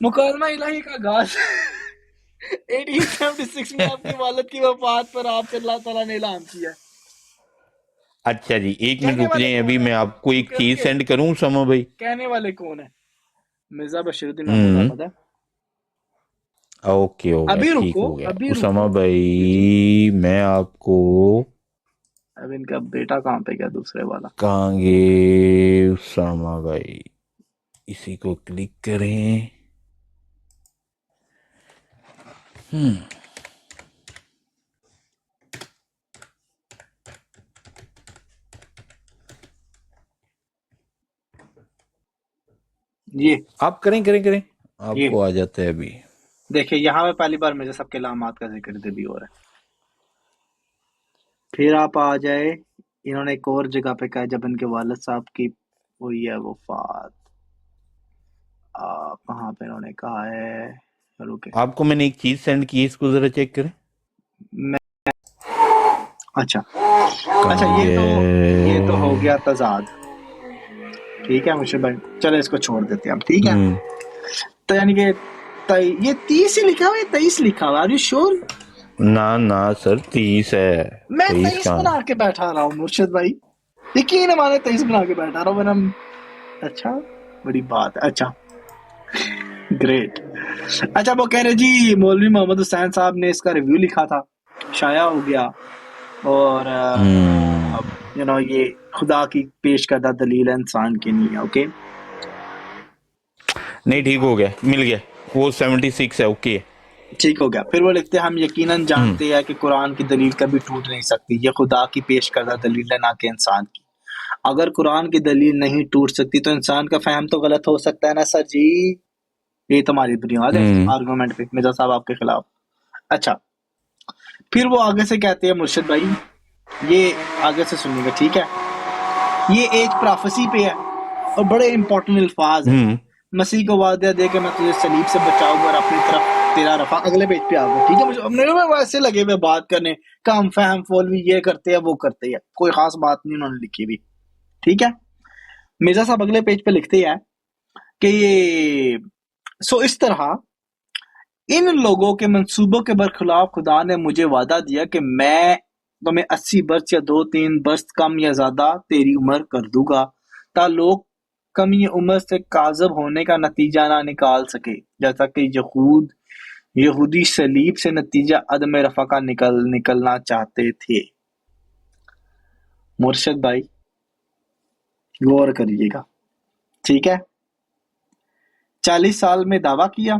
مکالمہ الہی کا آغاز 1876 میں آپ کے والد کی وفات پر آپ سے اللہ تعالیٰ نے اعلان کیا. اچھا جی ایک منٹ کہنے رک والے جائیں ابھی کون میں ہیں؟ آپ کو ایک رکے چیز رکے سینڈ کروں اسامہ بھائی. کہنے والے کون ہیں؟ مرزا بشیر الدین محمود احمد ہے. اوکے ہو گیا ابھی ٹھیک رکو ہو گیا ابھی اسامہ رکو. بھائی میں آپ کو اب ان کا بیٹا کہاں پہ گیا دوسرے والا؟ کہاں گے اسامہ بھائی اسی کو کلک کریں. یہ آپ کریں آپ یہ کو آ جاتا ہے ابھی. دیکھیں یہاں پہ پہلی بار مرزا صاحب کے علامات کا ذکر بھی ہو رہا ہے. پھر آپ آ جائے انہوں نے ایک اور جگہ پہ کہا جب ان کے والد صاحب کی ہوئی ہے وفات. کہاں پہ انہوں نے کہا ہے؟ رکے آپ کو میں نے ایک چیز سینڈ کی ہے اس کو ذرا چیک کریں. اچھا یہ تو ہو گیا تضاد. ٹھیک ہے مشرف بھائی چلے اس کو چھوڑ دیتے ہیں ہم. ٹھیک ہے تو یعنی کہ یہ 30 ہی لکھا ہوا ہے 23 لکھا ہوا ہے. Are you sure؟ نہ سر 30 ہے. میں 23 23 کہاں بنا کے بیٹھا رہا ہوں مرشد بھائی. یقین ہے ہمارے 23 بنا کے بیٹھا رہا ہوں ورنہ اچھا بڑی بات ہے. اچھا گریٹ. اچھا وہ کہہ رہے جی مولوی محمد حسین صاحب نے اس کا ریویو لکھا تھا شائع ہو گیا اور یہ خدا کی پیش کردہ دلیل ہے انسان کی نہیں ہے. اوکے نہیں ٹھیک ہو گیا مل گیا وہ 76 ہے. اوکے ٹھیک ہو گیا. پھر وہ لکھتے ہیں ہم یقیناً جانتے ہیں کہ قرآن کی دلیل کبھی ٹوٹ نہیں سکتی. یہ خدا کی پیش کردہ دلیل ہے نہ کہ انسان کی. اگر قرآن کی دلیل نہیں ٹوٹ سکتی تو انسان کا فہم تو غلط ہو سکتا ہے نا سر جی. یہ تمہاری بنیاد ہے آرگومنٹ پہ مرزا صاحب آپ کے خلاف. اچھا پھر وہ آگے سے کہتے ہیں مرشد بھائی یہ آگے سے سنیے گا ٹھیک ہے. یہ ایج پروفیسی پہ ہے اور بڑے امپورٹنٹ الفاظ ہیں. مسیح کو وعدہ دے کہ میں تجھے صلیب سے بچاؤں گا اور اپنی طرف تیرا رفع. اگلے پیج پہ آؤں گا ٹھیک ہے. مجھے ویسے لگے ہوئے بات کرنے کم فہم فولوی یہ کرتے ہیں وہ کرتے ہیں کوئی خاص بات نہیں انہوں نے لکھی بھی. ٹھیک ہے مرزا صاحب اگلے پیج پہ لکھتے ہیں کہ یہ اس طرح ان لوگوں کے منصوبوں کے برخلاف خدا نے مجھے وعدہ دیا کہ میں تمہیں 80 برس یا 2-3 برس کم یا زیادہ تیری عمر کر دوں گا تا لوگ کمی عمر سے کاذب ہونے کا نتیجہ نہ نکال سکے جیسا کہ یہودی صلیب سے نتیجہ عدم رفع کا نکلنا چاہتے تھے. مرشد بھائی غور کریے گا ٹھیک ہے. 40 سال میں دعویٰ کیا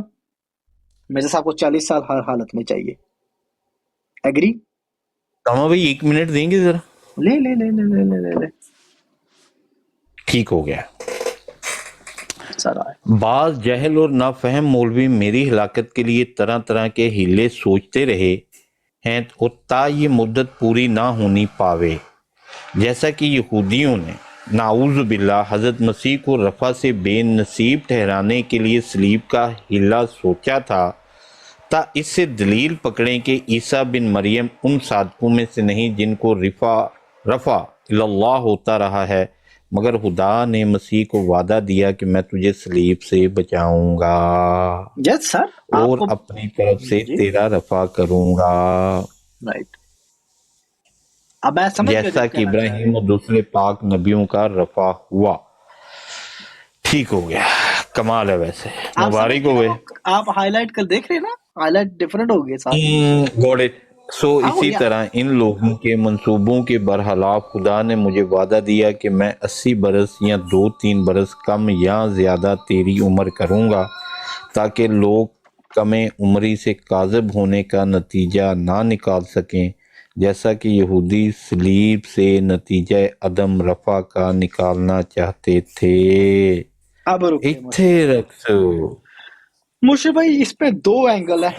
مرزا صاحب کو 40 سال ہر حالت میں چاہیے. ایگری؟ اسامہ بھائی 1 منٹ دیں گے ذرا. لے لے لے لے لے لے لے لے ٹھیک ہو گیا. سارا بعض جہل اور نافہم مولوی میری ہلاکت کے لیے طرح طرح کے ہیلے سوچتے رہے ہیں اور تا یہ مدت پوری نہ ہونی پاوے جیسا کہ یہودیوں نے نعوذ باللہ حضرت مسیح کو رفع سے بے نصیب ٹھہرانے کے لیے صلیب کا ہیلا سوچا تھا تا اس سے دلیل پکڑیں کہ عیسیٰ بن مریم ان صادقوں میں سے نہیں جن کو رفع اللہ ہوتا رہا ہے مگر خدا نے مسیح کو وعدہ دیا کہ میں تجھے صلیب سے بچاؤں گا یس سر اور اپنی طرف سے تیرا رفع کروں گا رائٹ. اب میں سمجھ گیا جیسا کہ ابراہیم اور دوسرے پاک نبیوں کا رفع ہوا. ٹھیک ہو گیا کمال ہے. ویسے مبارک ہوئے. آپ ہائی لائٹ کر دیکھ رہے نا ہائی لائٹ ڈفرنٹ ہو گئے گوڑے. سو اسی طرح ان لوگوں کے منصوبوں کے برخلاف خدا نے مجھے وعدہ دیا کہ میں 80 برس یا 2-3 برس کم یا زیادہ تیری عمر کروں گا تاکہ لوگ کم عمری سے کاذب ہونے کا نتیجہ نہ نکال سکیں جیسا کہ یہودی صلیب سے نتیجہ عدم رفع کا نکالنا چاہتے تھے. اب مرشد بھائی اس پہ 2 اینگل ہے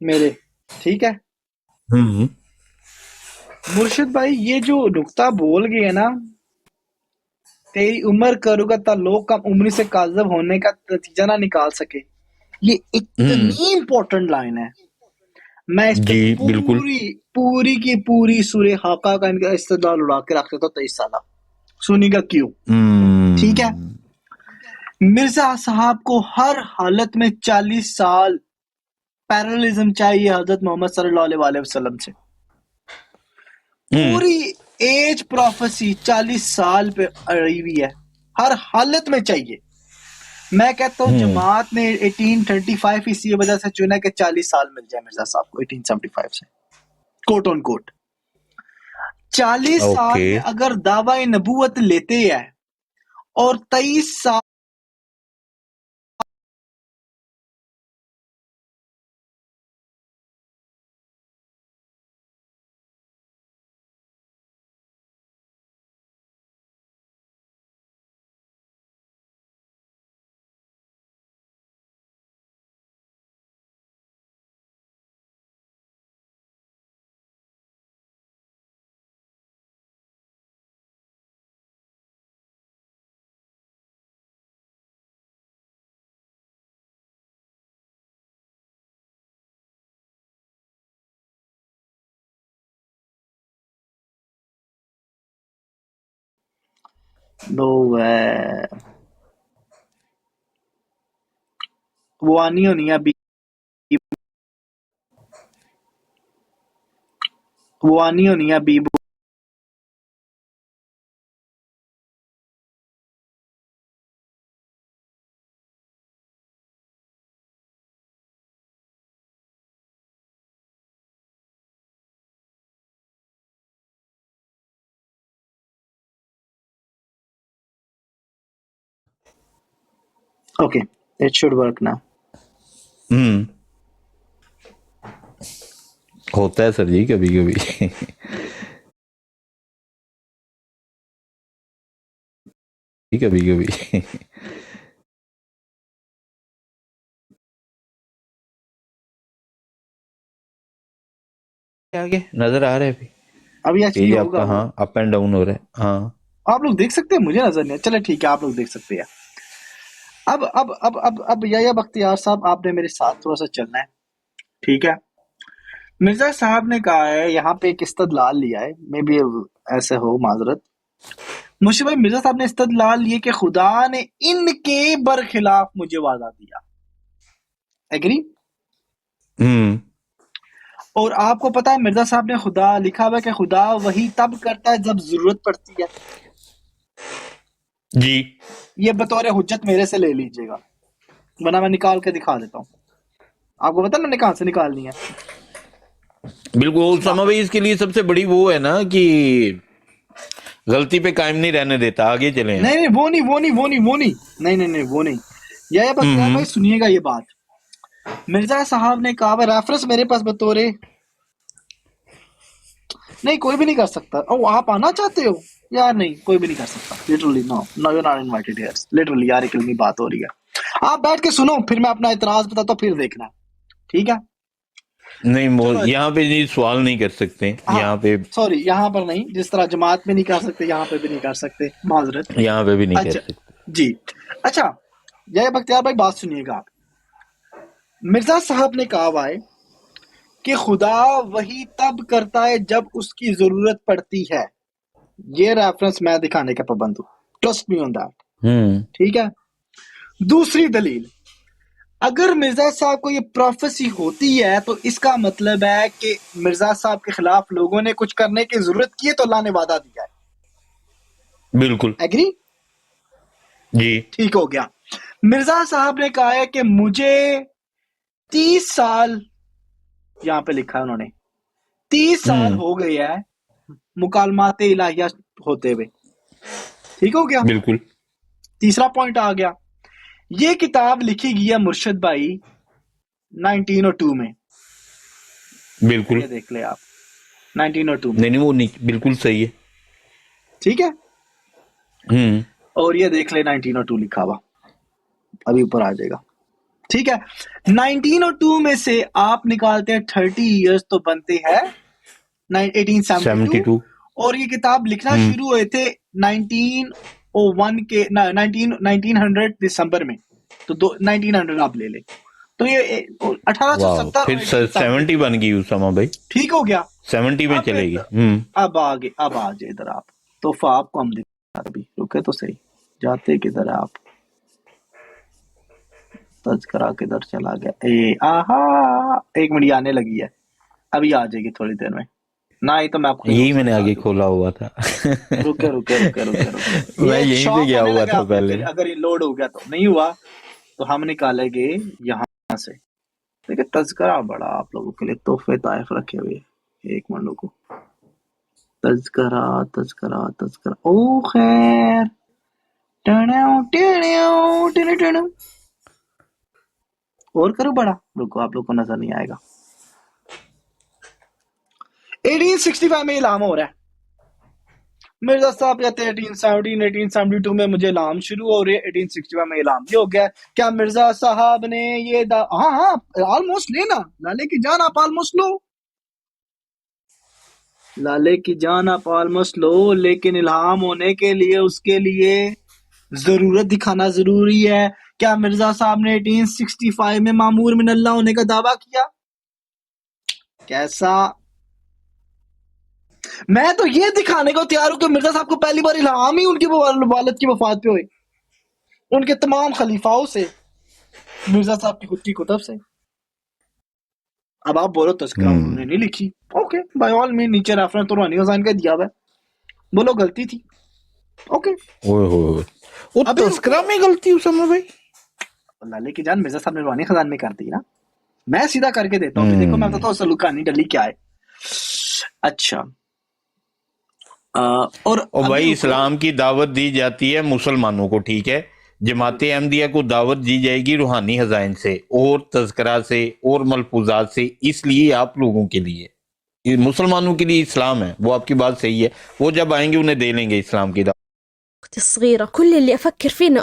میرے. ٹھیک ہے مرشد بھائی یہ جو نقطہ بول گئے نا تیری عمر کروں گا تا لوگ کم عمری سے کاذب ہونے کا نتیجہ نہ نکال سکے یہ اتنی امپورٹنٹ لائن ہے. میں اس پہ پوری کی پوری سورہ حاقہ کا ان کا استدلال اڑا کے رکھ دیتا ہوں 23 سالہ. سنی گا کیوں؟ ٹھیک ہے مرزا صاحب کو ہر حالت میں 40 سال پیرلزم چاہیے حضرت محمد صلی اللہ علیہ وسلم سے. پوری ایج پروفیسی 40 سال پہ اڑی ہوئی ہے، ہر حالت میں چاہیے. میں کہتا ہوں جماعت نے 1835 اسی وجہ سے چنا کہ 40 سال مل جائے مرزا صاحب کو 1875 سے، کوٹ آن کوٹ. 40 سال میں اگر دعوی نبوت لیتے ہیں اور 23 سال وہ آنی ہونی ہے Bebo. Okay, it should work now. ہوتا ہے سر جی کبھی کبھی. کبھی کبھی آگے نظر آ رہا ہے ابھی ایکچولی آپ کا. ہاں اپ اینڈ ڈاؤن ہو رہا ہے. ہاں آپ لوگ دیکھ سکتے ہیں، مجھے نظر نہیں. چلے ٹھیک ہے، آپ لوگ دیکھ سکتے ہیں. اب یا بختیار صاحب آپ نے میرے ساتھ تھوڑا سا چلنا ہے، ٹھیک ہے. مرزا صاحب نے کہا ہے یہاں پہ ایک استدلال لیا ہے، میں بھی ایسے ہو معذرت مشرف بھائی. مرزا صاحب نے استدلال لیے کہ خدا نے ان کے برخلاف مجھے وعدہ دیا. ایگری؟ اور آپ کو پتا ہے مرزا صاحب نے خدا لکھا ہوا ہے کہ خدا وہی تب کرتا ہے جب ضرورت پڑتی ہے. جی یہ بطور حجت میرے سے لے لیجئے گا، ورنہ میں نکال کے دکھا دیتا ہوں. آپ کو پتا ہے میں نے کہاں سے نکالنی ہے؟ بالکل. اسامہ بھائی اس کے لیے سب سے بڑی وہ ہے نا کہ غلطی پہ قائم نہیں رہنے دیتا. آگے چلیں. نہیں وہ نہیں. یا بختیار بھائی سنیے گا یہ بات. مرزا صاحب نے کہا ریفرنس میرے پاس بطور نہیں کوئی بھی نہیں کر سکتا. او آپ آنا چاہتے ہو یار؟ نہیں کوئی بھی نہیں کر سکتا. Literally no you not invited here. Literally یار ایک علمی بات ہو رہی ہے. آپ بیٹھ کے سنو، پھر میں اپنا اعتراض بتاتا ہوں، پھر دیکھنا. ٹھیک ہے؟ نہیں یہاں پہ جی سوال نہیں کر سکتے. یہاں پہ سوری یہاں پر نہیں، جس طرح جماعت میں نہیں کر سکتے یہاں پہ بھی نہیں کر سکتے. معذرت. یہاں پہ بھی نہیں کر سکتے. جی اچھا یا بختیار بھائی بات سنیے گا. مرزا صاحب نے کہا ہوا ہے کہ خدا وہی تب کرتا ہے جب اس کی ضرورت پڑتی ہے. یہ ریفرنس میں دکھانے کا پابند ہوں. Trust me on that. ٹھیک ہے. دوسری دلیل، اگر مرزا صاحب کو یہ پروفیسی ہوتی ہے تو اس کا مطلب ہے کہ مرزا صاحب کے خلاف لوگوں نے کچھ کرنے کی ضرورت کی ہے تو اللہ نے وعدہ دیا ہے. بالکل. ایگری؟ جی ٹھیک ہو گیا. مرزا صاحب نے کہا ہے کہ مجھے 30 سال، یہاں پہ لکھا ہے انہوں نے 30 سال ہو گئے ہے مکالمات الہیہ ہوتے ہوئے. ٹھیک ہو گیا. بالکل. تیسرا پوائنٹ آ گیا. یہ کتاب لکھی گئی ہے مرشد بھائی 1902 میں. بالکل. یہ دیکھ لے آپ 1902 میں. نہیں وہ نہیں بالکل صحیح ہے. ٹھیک ہے. اور یہ دیکھ لے 1902 لکھا ہوا، ابھی اوپر آ جائے گا. ٹھیک ہے. 1902 میں سے آپ نکالتے ہیں 30 ایئرز تو بنتے ہیں 1872. اور یہ کتاب لکھنا شروع ہوئے تھے 1901 کے 1900 دسمبر میں. تو 1900 آپ لے لیں تو یہ 1870 پھر 70 بن گئی اسامہ بھائی. ٹھیک ہو گیا. 70 میں چلے گی. اب آ جائے ادھر آپ. تحفہ آپ کو ہم دیتے ابھی رکے تو صحیح، جاتے کدھر آپ. تذکرہ کدھر چلا گیا؟ آہا 1 منٹ آنے لگی ہے، ابھی آ جائے گی تھوڑی دیر میں، نہ ہی تو میں آپ کو یہی میں نے آگے کھولا ہوا تھا رکے میں یہیں سے گیا ہوا تھا پہلے. اگر یہ لوڈ ہو گیا تو نہیں ہوا تو ہم نکالیں گے یہاں سے. دیکھیں تذکرہ بڑا آپ لوگوں کے لیے تحفے طائف رکھے ہوئے. 1 منٹ کو تذکرہ او خیر اور کرو بڑا، رکو آپ لوگ کو نظر نہیں آئے گا. 1865 میں اعلان ہو رہا ہے. مرزا صاحب کہتے ہیں 1872 میں مجھے اعلان شروع ہو رہی ہے، 1865 میں اعلان بھی ہو گیا. کیا مرزا صاحب نے یہ ہاں آلموسٹ لینا لالے کی جان، آپ آلموسٹ لو لالے کی جان، آپ آلموسٹ لو، لیکن الہام ہونے کے لیے اس کے لیے ضرورت دکھانا ضروری ہے. کیا مرزا صاحب نے 1865 میں مامور من اللہ ہونے کا دعویٰ کیا؟ کیسا؟ میں تو یہ دکھانے کو تیار ہوں کہ مرزا صاحب کو پہلی بار الہام ہی ان کی والد کی وفات پہ ہوئے، ان کے تمام خلیفاؤں سے، مرزا صاحب کی خود کی کتب سے. اب آپ بولو تذکرہ انہوں نے نہیں لکھی، اوکے بائی آل مین نیچے ریفرنس تو روحانی خزائن کا دیا ہوا ہے، بولو غلطی تھی، اوکے. وہ تذکرہ میں غلطی اسامہ بھائی؟ لالے کی جان مرزا صاحب نے روحانی خزان میں کر دی نا، میں سیدھا کر کے دیتا ہوں. دیکھو میں بتاتا ہوں سلوکانی ڈلی کیا ہے. اچھا اور بھائی اسلام کی دعوت دی جاتی ہے مسلمانوں کو، ٹھیک ہے، جماعت احمدیہ کو دعوت دی جائے گی روحانی خزائن سے اور تذکرہ سے اور ملفوظات سے. اس لیے آپ لوگوں کے لیے، مسلمانوں کے لیے اسلام ہے، وہ آپ کی بات صحیح ہے، وہ جب آئیں گے انہیں دے لیں گے اسلام کی دعوت. أختي الصغيرة كل اللي أفكر فيه إنه